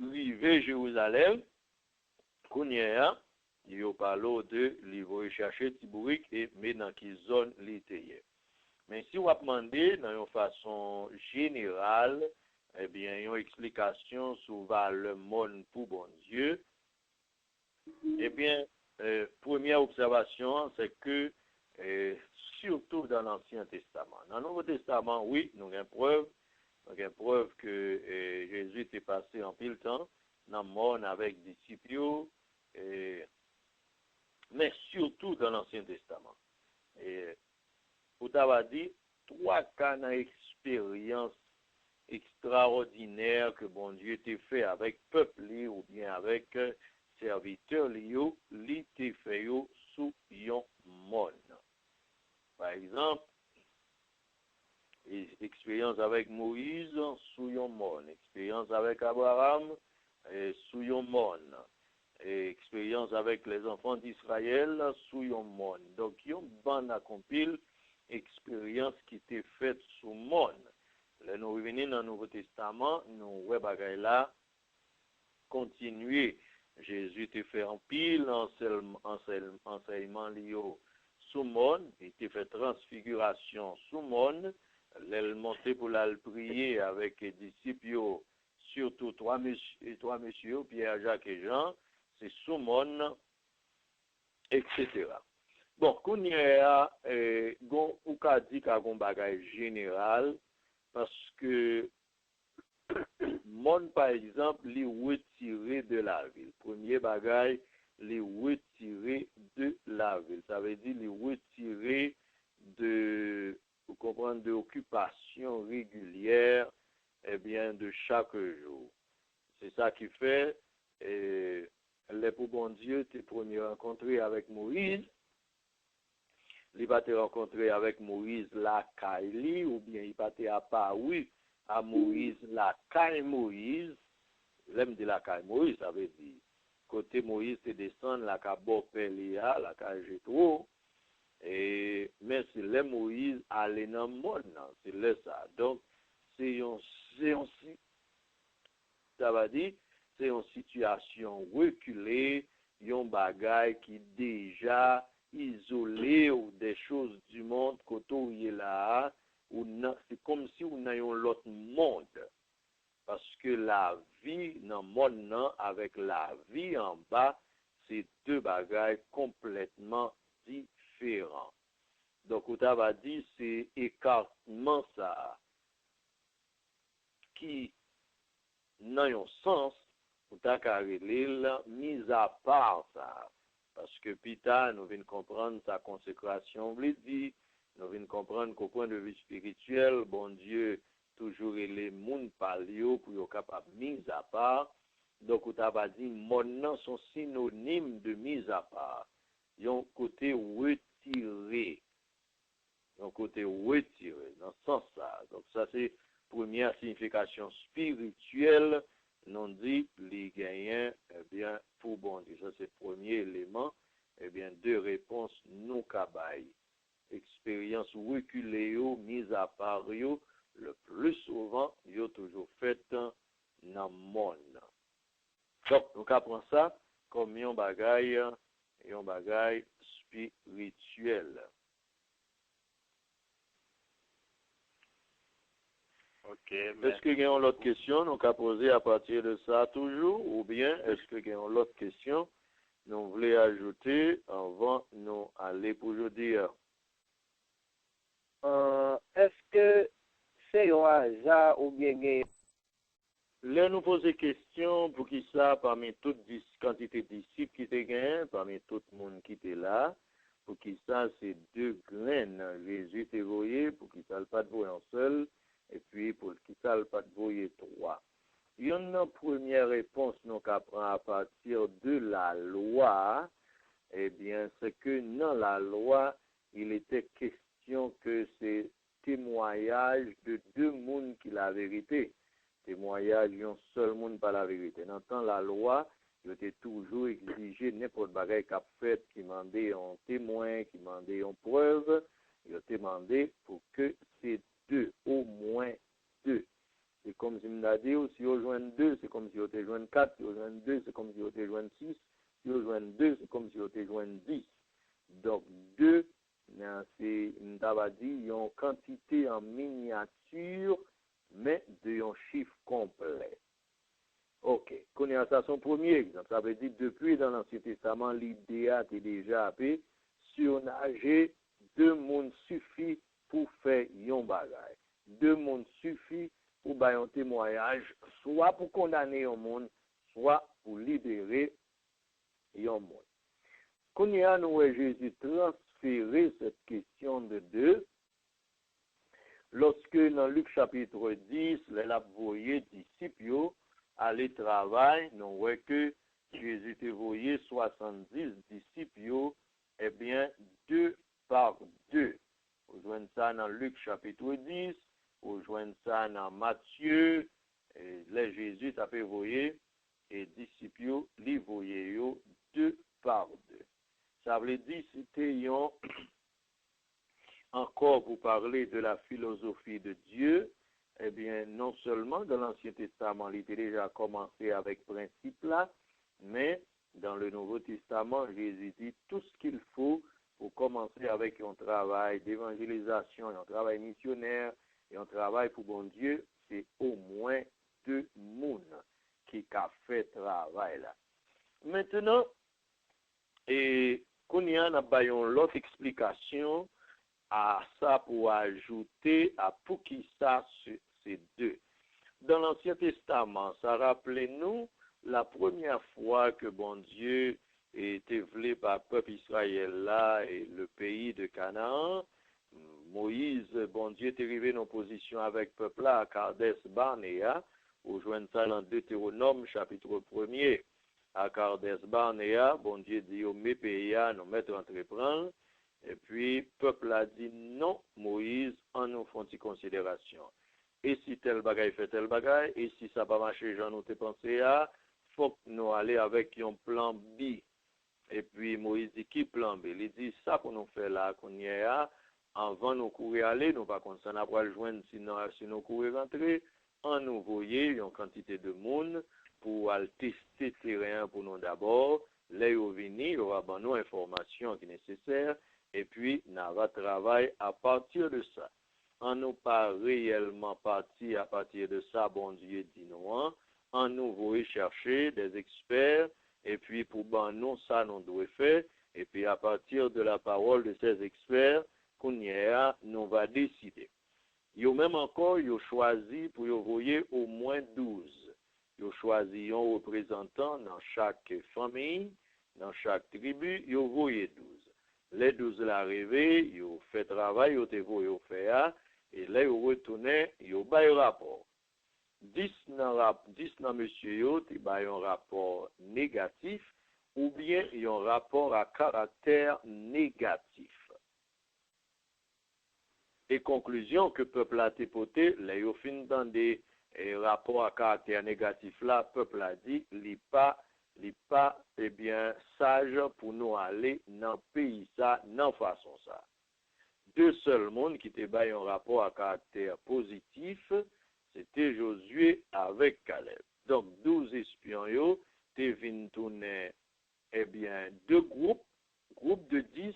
arrivé Jérusalem, qu'on y a, il a parlé de il chercher Tibourique et mais dans quelle zone l'été. Mais si on a demandé dans une façon générale, eh bien, une explication sur le monde pour bon Dieu, eh bien, première observation, c'est que surtout dans l'Ancien Testament. Dans le Nouveau Testament, oui, nous avons preuve que Jésus était passé en pile temps dans le monde avec des disciples, mais surtout dans l'Ancien Testament. Et vous avez dit, 3 cas d'expérience extraordinaire que bon Dieu t'a fait avec peuple ou bien avec serviteurs li t'a fait sous yon monde. Par exemple, expérience avec Moïse sous yon monde, expérience avec Abraham sous yon monde, expérience avec les enfants d'Israël sous yon monde. Donc yon ban accompli expérience qui était faite sous monde. Là, nous revenons dans le Nouveau Testament, nous voyons là continuer. Jésus te fait en pile enseignement lié sous monde, il te fait transfiguration sous monde, elle monté pour la prier avec les disciples, surtout trois messieurs, Pierre, Jacques et Jean, c'est sous monde, etc. Bon, qu'on y a, ou qu'a dit qu'à un bagage général, parce que monde, par exemple, les retirer de la ville. Premier bagage, les retirer de la ville. Ça veut dire les retirer de, vous comprenez, de occupation régulière, eh bien, de chaque jour. C'est ça qui fait, les pour bon Dieu, t'es premier rencontré avec Moïse. Il va te rencontrer avec Moïse la Kaili, ou bien il va te apparu à Moïse la Kaï Moïse. L'aime de la Kaï Moïse, ça veut dire, côté Moïse te descend la Kabo Pelia, la Kaï Jetro, et mais c'est le Moïse allé dans le monde, c'est le ça. Donc, c'est ça va dire, c'est une situation reculée, un bagage qui déjà isolé ou des choses du monde côté où il est là, c'est comme si on a un autre monde. Parce que la vie dans le monde avec la vie en bas, c'est deux bagages complètement différents. Donc, on va dire, c'est écartement ça qui n'a un sens, on t'a carré mise à part ça. Parce que Pita, nous venons comprendre sa consécration, nous venons comprendre qu'au point de vue spirituel, bon Dieu, toujours les moun palio pour être capable de mise à part. Donc, on va dire, mon sont synonymes de mise à part. Ils ont côté retiré. Ils ont côté retiré, dans ce sens-là. Donc, ça, c'est première signification spirituelle. Non dit les gagnants, eh bien, pour bon Dieu. Ça, c'est le premier élément. Eh bien, deux réponses non cabaye. Expérience reculée, mise à part, le plus souvent, yo toujours fait dans le monde. Donc, nous apprenons ça comme un bagage spirituel. Ok. Est-ce que y a une autre question nous poser à partir de ça toujours, ou bien est-ce que y a une autre question nous voulons ajouter avant nous aller pour aujourd'hui? Est-ce que c'est un hasard ou bien Là, nous poser question pour qui ça, parmi toute quantité de disciples qui étaient gagnés, parmi tout le monde qui était là, pour qui ça, c'est 2 graines. Jésus était voyé, pour qui ça, pas de voyer en seul, et puis pour qui ça, pas de voyer 3. Il y a une première réponse nous qu'apprend à partir de la loi, eh bien, c'est que dans la loi, il était question que c'est témoignage de 2 mondes qui la vérité. Témoignage d'un seul monde par la vérité. Dans le temps, la loi, il était toujours exigé n'importe bagaille qu'a fait, qui demandait un témoin, qui demandait une preuve, il était demandé pour que c'est 2, au moins 2. C'est comme si on a dit, si on joint 2, c'est comme si on était joint 4, si on joint 2, c'est comme si on était joint 6, si on joint 2, c'est comme si on était joint 10. Donc 2, c'est, on a dit, une quantité en miniature, mais d'un chiffre complet. Ok, connaissez ça son premier exemple. Ça veut dire depuis dans l'Ancien Testament, l'idée a été déjà appelée surnager 2 mondes suffit pour faire un bagage. 2 mondes suffit pour faire un témoignage, soit pour condamner un monde, soit pour libérer un monde. Quand nous Jésus transférer cette question de 2, lorsque dans Luc chapitre 10, les voyé disciples aller travailler, nous voyons que Jésus était voyé 70 disciples, eh bien 2 par 2. Vous joignez ça dans Luc chapitre 10, vous joignez ça dans Matthieu, et les Jésus a fait voyer et disciples les voyaient 2 par 2. Ça veut dire c'était encore pour parler de la philosophie de Dieu, eh bien, non seulement dans l'Ancien Testament, il était déjà commencé avec ce principe-là, mais dans le Nouveau Testament, Jésus dit tout ce qu'il faut pour commencer avec un travail d'évangélisation, un travail missionnaire, et un travail pour bon Dieu, c'est au moins 2 mondes qui a fait ce travail-là. Maintenant, et qu'on y a l'autre explication à ça pour ajouter à pour qui ça c'est 2. Dans l'Ancien Testament, ça rappelez-nous la première fois que bon Dieu était voulu par le peuple Israël là et le pays de Canaan. Moïse, bon Dieu était arrivé en position avec le peuple là à Kades Barnea, au joindre ça dans Deutéronome chapitre 1er. À Kades Barnea, bon Dieu dit au mes pays nous mettre entreprendre. Et puis, le peuple a dit non, Moïse, en nous font une considération. Et si tel bagaille fait tel bagaille, et si ça n'a pas marché, j'en ai pensé à, il faut que nous allions avec un plan B. Et puis, Moïse dit, qui plan B? Il dit, ça qu'on nous fait là, qu'on y est là, avant nous courir aller, nous pas qu'on s'en a pas le joindre, sinon nous courir rentrer, en nous voyer une quantité de monde pour aller tester le terrain pour nous d'abord, là, il y aura nos informations qui sont nécessaires, et puis, nous va travailler à partir de ça. On nous pas réellement parti à partir de ça, bon Dieu dit nous, on nous va chercher des experts, et puis pour nous, ça nous doit faire, et puis à partir de la parole de ces experts, qu'on y a, nous va décider. Yo même encore, yo choisi pour yo voyer au moins 12. Yo choisi un représentant dans chaque famille, dans chaque tribu, yo voyer 12. Les 12 l'arrivée, ils ont fait travail, ils ont fait, et là, ils ont retourné, ils ont fait un rapport. 10 dans monsieur, ils ont un rapport négatif, ou bien ils ont un rapport à caractère négatif. Et conclusion que le peuple a tépoté, là, ils ont fini dans des rapports à caractère négatif, là, le peuple a dit, il n'est pas eh bien sage pour nous aller dans le pays ça, dans façon ça. 2 seuls mondes qui étaient un rapport à caractère positif, c'était Josué avec Caleb. Donc 12 espions yo, t'es venu tourner eh bien 2 groupes, groupe de 10,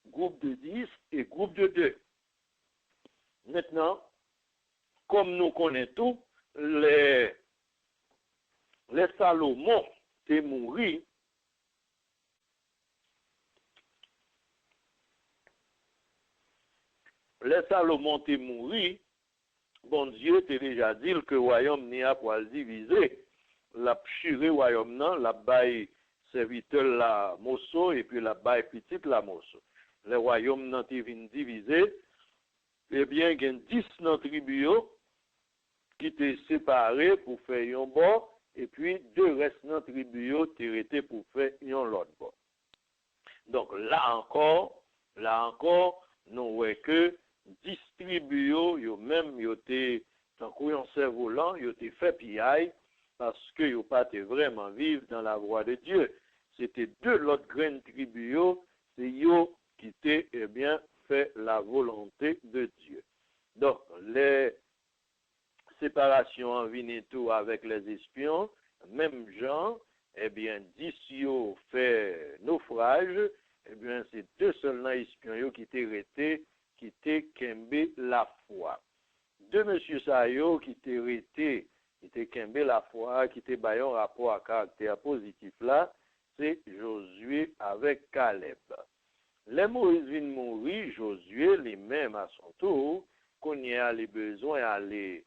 groupe de 10 et groupe de 2. Maintenant, comme nous connaissons tout, les Salomon t'es mouru, bon Dieu t'a déjà dit que le royaume n'y a pas divisé. La chiré royaume non, la baille serviteur la mosso et puis la baille petite la mosso. Le royaume n'a été divisé, eh bien, il y a 10 dans tribu qui étaient séparés pour faire un bord, et puis 2 restent dans tribu qui étaient pour faire un l'autre bord. Donc là encore, nous voyons que 10 tribus, yo même, yo te, tant qu'on cerf-volant, yo te fait piaille, parce que yo pas vraiment vivre dans la voie de Dieu. C'était 2 l'autre grandes tribus, c'est yo qui t'est, eh bien, fait la volonté de Dieu. Donc, les séparations en vient tout avec les espions, même gens, eh bien, 10 yo fait naufrage, eh bien, c'est 2 seulement espions qui étaient restés, qui étaient kembe la foi. 2 monsieur Sayo qui étaient restés, qui étaient kembe la foi, qui étaient baillon rapport à caractère positif là, c'est Josué avec Caleb. Les Moïse vient mourir, Josué lui-même à son tour, qu'on y a les besoins aller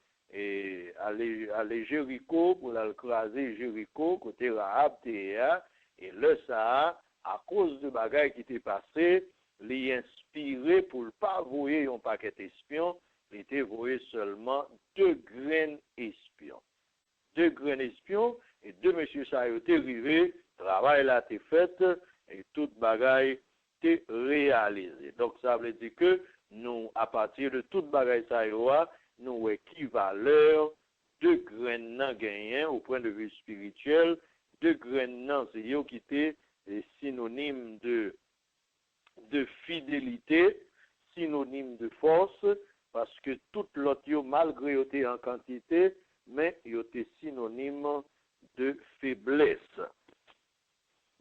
Jéricho pour l'écraser Jéricho côté Rahab Théa, et le ça à cause de bagaille qui était passé, les inspiré pour ne pas voyer un paquet d'espions, il était voyé seulement 2 graines espions. 2 graines espions et 2 monsieur ça été arrivé, travail là était fait et toute bagaille était réalisée. Donc ça veut dire que nous à partir de toute bagaille ça nous équivaleur de graines non gagnant au point de vue spirituel, 2 graines non c'est yo qui était synonyme de fidélité, synonyme de force, parce que toute l'autre, malgré était en quantité, mais il était synonyme de faiblesse.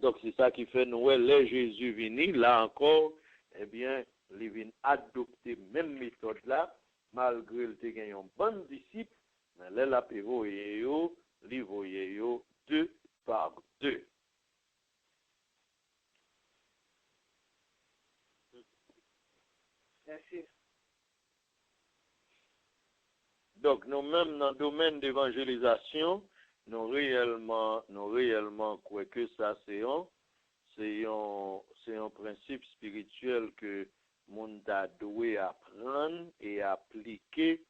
Donc c'est ça qui fait nous, les Jésus vini, là encore, eh bien, il vient adopter même méthode là, malgré le gagné un bon disciple, mais là, la voyé yo, li voyé yo 2 par 2. Merci. Donc, nous-mêmes, dans le domaine d'évangélisation, nous réellement croyons que ça, c'est un principe spirituel que monde a doué apprendre et appliquer.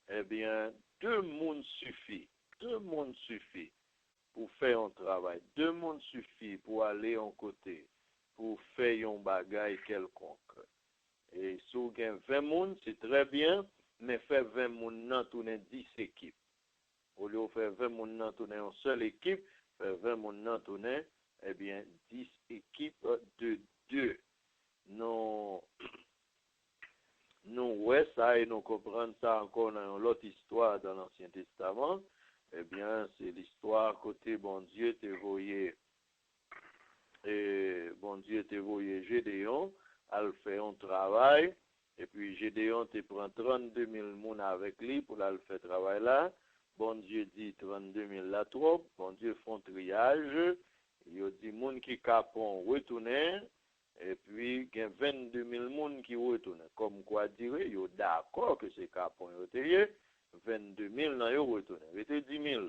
Eh bien, 2 mondes suffit. 2 mondes suffit pour faire un travail. 2 mondes suffit pour aller en côté, pour faire un bagage quelconque. Et si vous avez 20 mondes, c'est très bien, mais faire 20 mondes dans tourner 10 équipes. Au lieu de faire 20 mondes dans tourner une seule équipe, faire 20 mondes dans tourner, eh bien, 10 équipes de 2. Non, ouais, ça, et nous comprenons ça encore dans l'autre histoire dans l'Ancien Testament. Eh bien, c'est l'histoire côté bon Dieu te voyé, et bon Dieu te voyé Gédéon, elle fait un travail, et puis Gédéon te prend 32 000 moun avec lui pour aller faire travail là. Bon Dieu dit 32 000 là trop, bon Dieu font triage, il dit moun qui capon retourner, et puis il y a 22 000 moun qui retournent. Comme quoi dire, il est d'accord que c'est capon retourner, 22 000 nan yo retourner. C'était 10 000.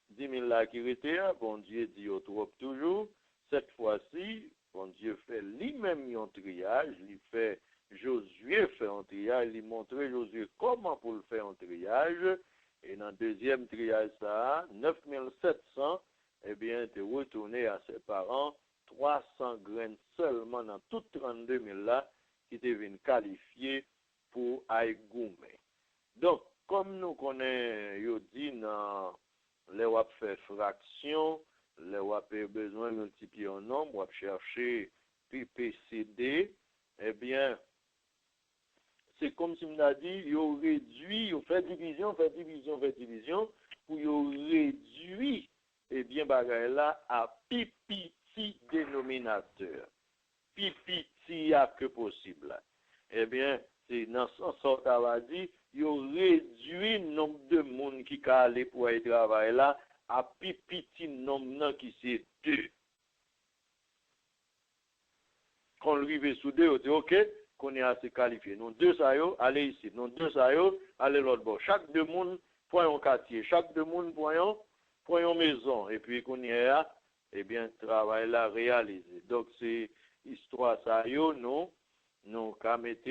10 000 là qui retournent, bon Dieu dit yo trop toujours. Cette fois-ci, bon Dieu fait lui-même un triage, il fait Josué fait un triage, il montre Josué comment pour le faire un triage, et dans le deuxième triage ça, 9 700, eh bien, tu retourné à ses parents, 300 graines seulement dans toutes 32 000 là, qui deviennent qualifiés pour Aïgoumé. Donc, comme nous connaissons, dit dans les wap fait fraction, les wap besoin de multiplier en nombre, wap chercher PPCD, eh bien, c'est comme si on a dit, il réduit, il fait division, pour il réduit, eh bien, bagay là, à petit dénominateur. Petit que possible. Eh bien, c'est dans ce sens, on va dire, il réduit le nombre de monde qui a allé pour y travailler là à petit nombre qui c'est 2. Quand on arrive sous 2, on dit OK, qu'on est assez qualifié. Nous 2 ça yo, allez ici. Nous 2 ça yo, allez l'autre bord. Chaque 2 monde pour un quartier, chaque 2 monde pour une maison. Et puis qu'on y est là, eh bien, travail là réalisé. Donc c'est histoire ça yo, nous qu'à mettre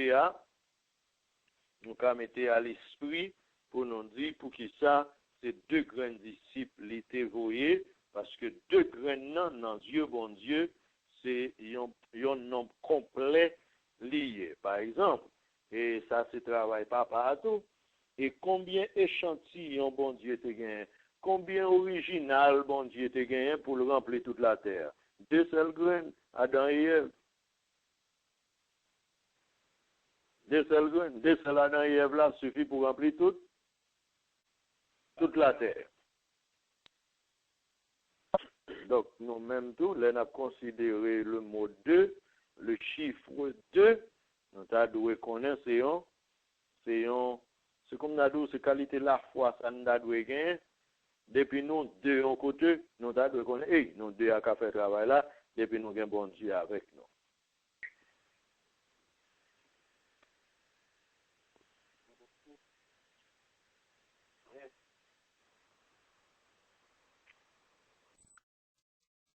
à l'esprit pour nous dire pour qui ça c'est 2 grands disciples l'étaient voyés parce que 2 grands dans Dieu bon Dieu c'est un nombre complet lié. Par exemple, et ça c'est travail pas partout. Et combien échantillons bon Dieu te gagne, combien original bon Dieu te gagne pour le remplir toute la terre. 2 seuls grains, Adam et Ève. 2 seuls grains, 2 seuls Adam et Ève là suffit pour remplir toute la terre. Donc, nous-mêmes, tout, là, on a considéré le mot 2, le chiffre 2, nous avons connaître, c'est comme nous avons c'est qualité de la foi, ça nous avons gagné. Depuis nous, 2 en côté, nous avons connaître, nous 2 à faire travail là, depuis nous avons bon Dieu avec nous.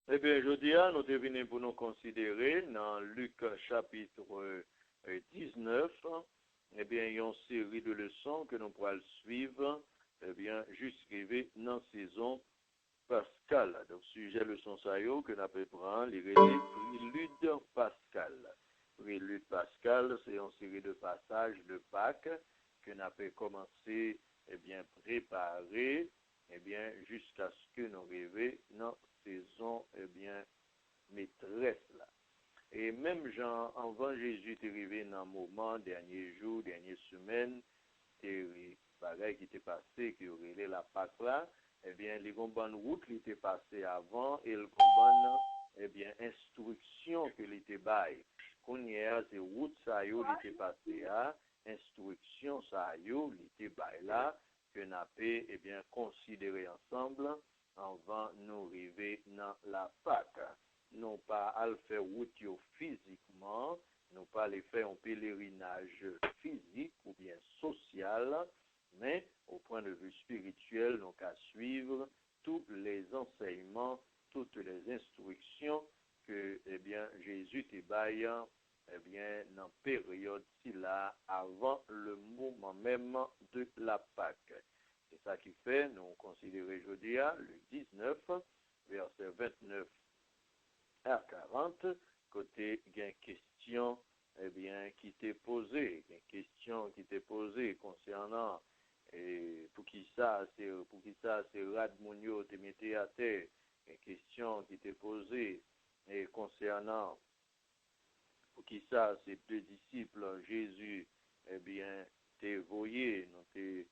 Eh bien, je dis, nous devons pour nous considérer dans Luc chapitre 19, eh bien, il y a une série de leçons que nous pourrons suivre, eh bien, jusqu'à dans la saison pascale. Donc, sujet leçon ça que nous avons prendre, les préludes pascales. Prélude pascal, c'est une série de passages de Pâques que nous avons commencé, eh bien, préparer, eh bien, jusqu'à ce que nous arrivions dans saison, eh bien, maîtresse là. Et même Jean, avant Jésus est arrivé dans le moment, dernier jour, dernière semaine, des bagailles qui étaient passées, qui auraient la Pâque là, eh bien, les bonnes routes qui étaient passées avant et le bonne, eh bien, instruction que l'étaient bail. Qu'on y a, c'est route ça yo l'été passé à, instruction ça yo l'été bail là, que nous avons, eh bien, considéré ensemble avant nous arriver dans la Pâque. Non pas à le faire route physiquement, non pas les faire un pèlerinage physique ou bien social, mais au point de vue spirituel, donc à suivre tous les enseignements, toutes les instructions que eh bien, Jésus te baille eh bien, dans la période là, avant le moment même de la Pâque. C'est ça qui fait, nous considérons aujourd'hui le 19, verset 29 à 40, côté gain question, eh bien, qui t'est posée, gain question qui t'est posée concernant pour qui ça c'est Radmonio te mettait à terre, gain question qui t'est posée et concernant pour qui ça c'est 2 disciples Jésus, eh bien, t'es voyé, non t'es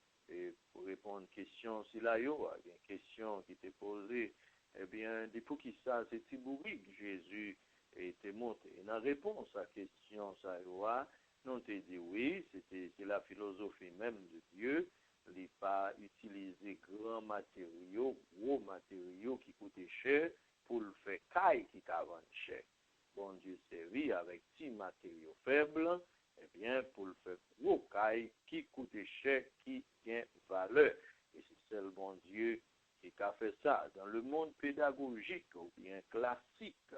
pour répondre à une question si là yo, une question qui t'est posée. Eh bien, pour qui ça, c'est Tibouri que Jésus était monté. Et dans la réponse à la question, ça nous te dit oui, c'est la philosophie même de Dieu. Il n'a pas utilisé grands matériaux, gros matériaux qui coûtaient cher pour le faire caille qui t'a vendu cher. Bon Dieu servi avec petits matériaux faibles, eh bien, pour le faire gros caille qui coûtait cher, qui tient valeur. Et c'est seul bon Dieu qui a fait ça. Dans le monde pédagogique ou bien classique,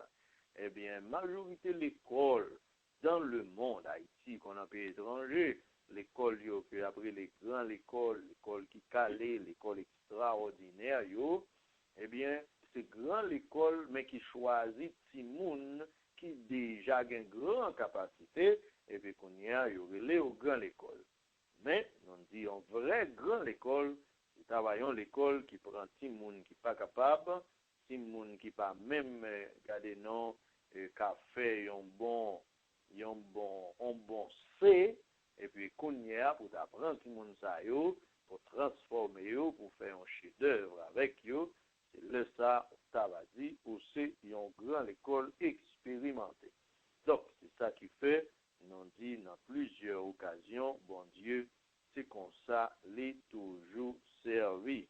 eh bien, majorité de l'école dans le monde, Haïti, qu'on appelle étranger, l'école, que après les grandes écoles, l'école qui calait, l'école extraordinaire, eh bien, c'est grande école, mais qui choisit petit monde qui déjà a une grande capacité, et puis qu'on y a, les grande école. Mais, on dit, en vraie grande école, nous travaillons l'école qui prend petit monde qui pas capable, petit monde qui pas même garder non qu'a fait un bon C et puis qu'on y a pour apprendre petit monde ça yo pour transformer yo pour faire un chef-d'œuvre avec yo, c'est le ça ça va dire ou c'est une grande école expérimentée. Donc, c'est ça qui fait nous dit dans plusieurs occasions, bon Dieu, c'est comme ça, les toujours servi.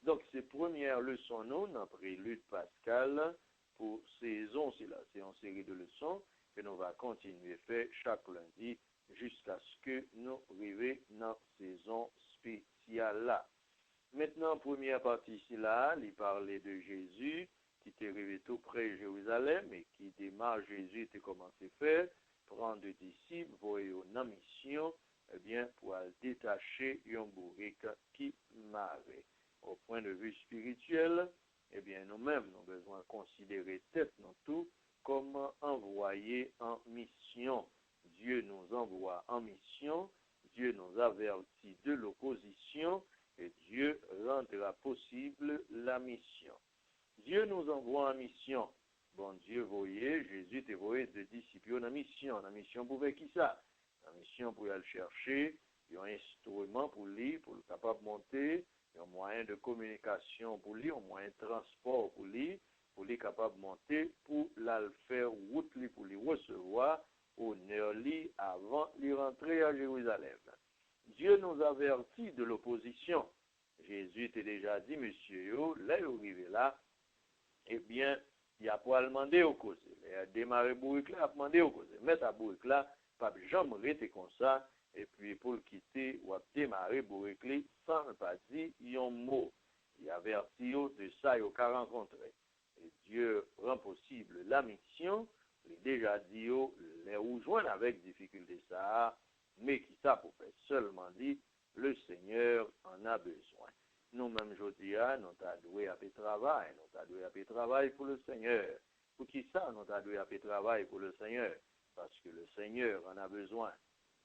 Donc, ces premières leçons, nous, dans prélude pascal, pour saison, c'est là, c'est une série de leçons que nous allons continuer à faire chaque lundi jusqu'à ce que nous arrivions dans la saison spéciale là. Maintenant, première partie ici là, il parlait de Jésus qui était arrivé tout près de Jérusalem et qui démarre Jésus était commencé à faire, prendre des disciples, voyer une mission, eh bien, pour détacher un bourrique qui marrait. Au point de vue spirituel, eh bien, nous-mêmes, nous avons besoin de considérer tête nous tout comme envoyés en mission. Dieu nous envoie en mission, Dieu nous avertit de l'opposition et Dieu rendra possible la mission. Dieu nous envoie en mission. Bon Dieu, voyez, Jésus t'a envoyé de disciples en mission. En mission pour faire qui ça? En mission pour aller chercher un instrument pour lui, pour le capable de monter, un moyen de communication pour lui, un moyen de transport pour lui capable de monter, pour la faire route pour lui recevoir honneur lui avant de rentrer à Jérusalem. Dieu nous avertit de l'opposition. Jésus t'a déjà dit, monsieur, là, il est arrivé là, eh bien, il a pas demandé au cause. Il a démarré bourrique là, il a demandé au cause. Mettre à bourrique là, pas jamais rester comme ça, et puis pour le quitter, ou a démarré bourrique là, sans ne pas dire un mot. Il a averti de ça, il a rencontré. Et Dieu rend possible la mission. Il a déjà dit, les rejoindre avec difficulté ça, mais qui ça pour faire seulement dit, le Seigneur en a besoin. Nous-mêmes, aujourd'hui, nous avons doué à travail. Nous avons doué à travail pour le Seigneur. Pour qui ça, nous avons doué à travail pour le Seigneur? Parce que le Seigneur en a besoin.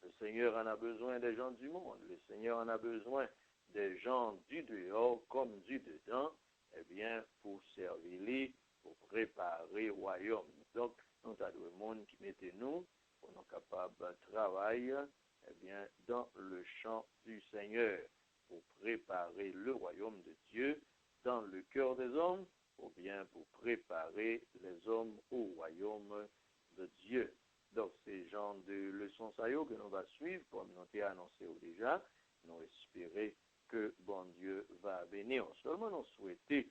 Le Seigneur en a besoin des gens du monde. Le Seigneur en a besoin des gens du dehors comme du dedans, eh bien, pour servir, pour préparer le royaume. Donc, nous avons le monde qui mettait nous, pour nous capables de travailler, eh bien, dans le champ du Seigneur, pour préparer le royaume de Dieu dans le cœur des hommes, ou bien pour préparer les hommes au royaume de Dieu. Donc, ces genres de leçons que nous allons suivre, comme nous l'avons annoncé déjà, nous espérons que bon Dieu va bénir. Seulement, nous souhaitons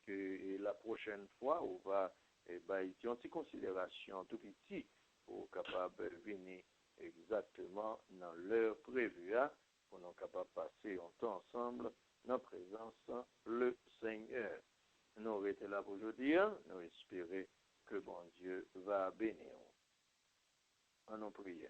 que la prochaine fois, on va avoir une petite considération tout petit pour capable de venir exactement dans l'heure prévue, pour nous capables de passer un temps ensemble dans la présence le Seigneur. Nous aurons été là pour aujourd'hui, nous espérons que bon Dieu va bénir. En nos prières.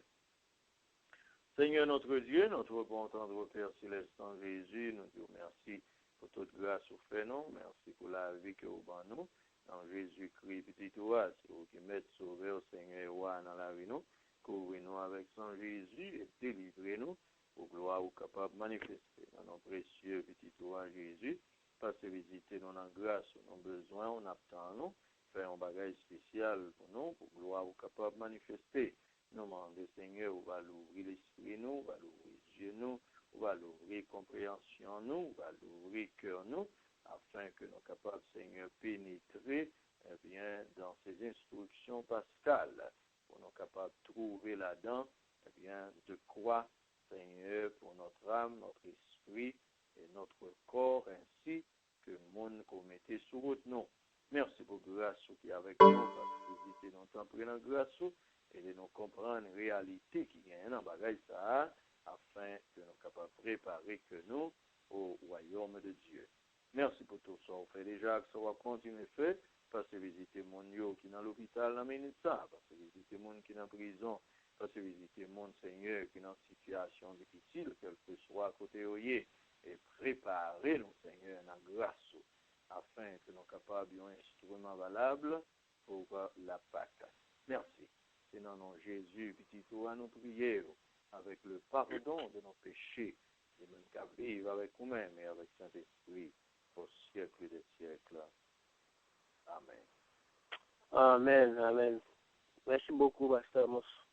Seigneur notre Dieu, notre bon tendre Père céleste en Jésus, nous disons merci pour toute grâce au fait nous, merci pour la vie que vous avez nous. Dans Jésus-Christ, petit toi, c'est vous qui m'êtes sauvé au Seigneur dans la vie nous, couvrez-nous avec son Jésus et délivrez-nous pour gloire ou capable de manifester dans nos précieux petit toi Jésus. Passez visiter nous en grâce, nos besoins, on attend nous, faire un bagage spécial pour nous, pour gloire ou capable de manifester. Nous demandons, Seigneur, on va l'ouvrir l'esprit, nous, on va l'ouvrir Dieu, nous, on va l'ouvrir compréhension, nous, on va l'ouvrir cœur, nous, afin que nous soyons capables, Seigneur, pénétrer eh bien, dans ces instructions pascales, pour nous capables de trouver là-dedans eh bien, de quoi, Seigneur, pour notre âme, notre esprit et notre corps, ainsi que le monde qu'on mettait sur route, nous. Merci pour la grâce qui est avec nous, parce que visiter notre temps, prenons grâce et de nous comprendre la réalité qui vient dans le bagage ça, afin que nous soyons capables de préparer que nous au royaume de Dieu. Merci pour tout ça. On fait déjà que ça va continuer à faire, parce que visiter mon yo qui est dans l'hôpital dans minute ça, parce que visiter mon qui est en prison, parce que visiter mon Seigneur qui est dans une situation difficile, quel que soit à côté où il est, et préparer nos Seigneur dans la grâce, afin que nous soyons capables d'un instrument valable pour la Pâque. Merci. C'est dans nom Jésus, petit tout à nous prier, avec le pardon de nos péchés, et même qu'à vivre avec nous-mêmes et avec Saint-Esprit, au siècle des siècles. Amen. Amen, amen. Merci beaucoup, Pasteur Mousse.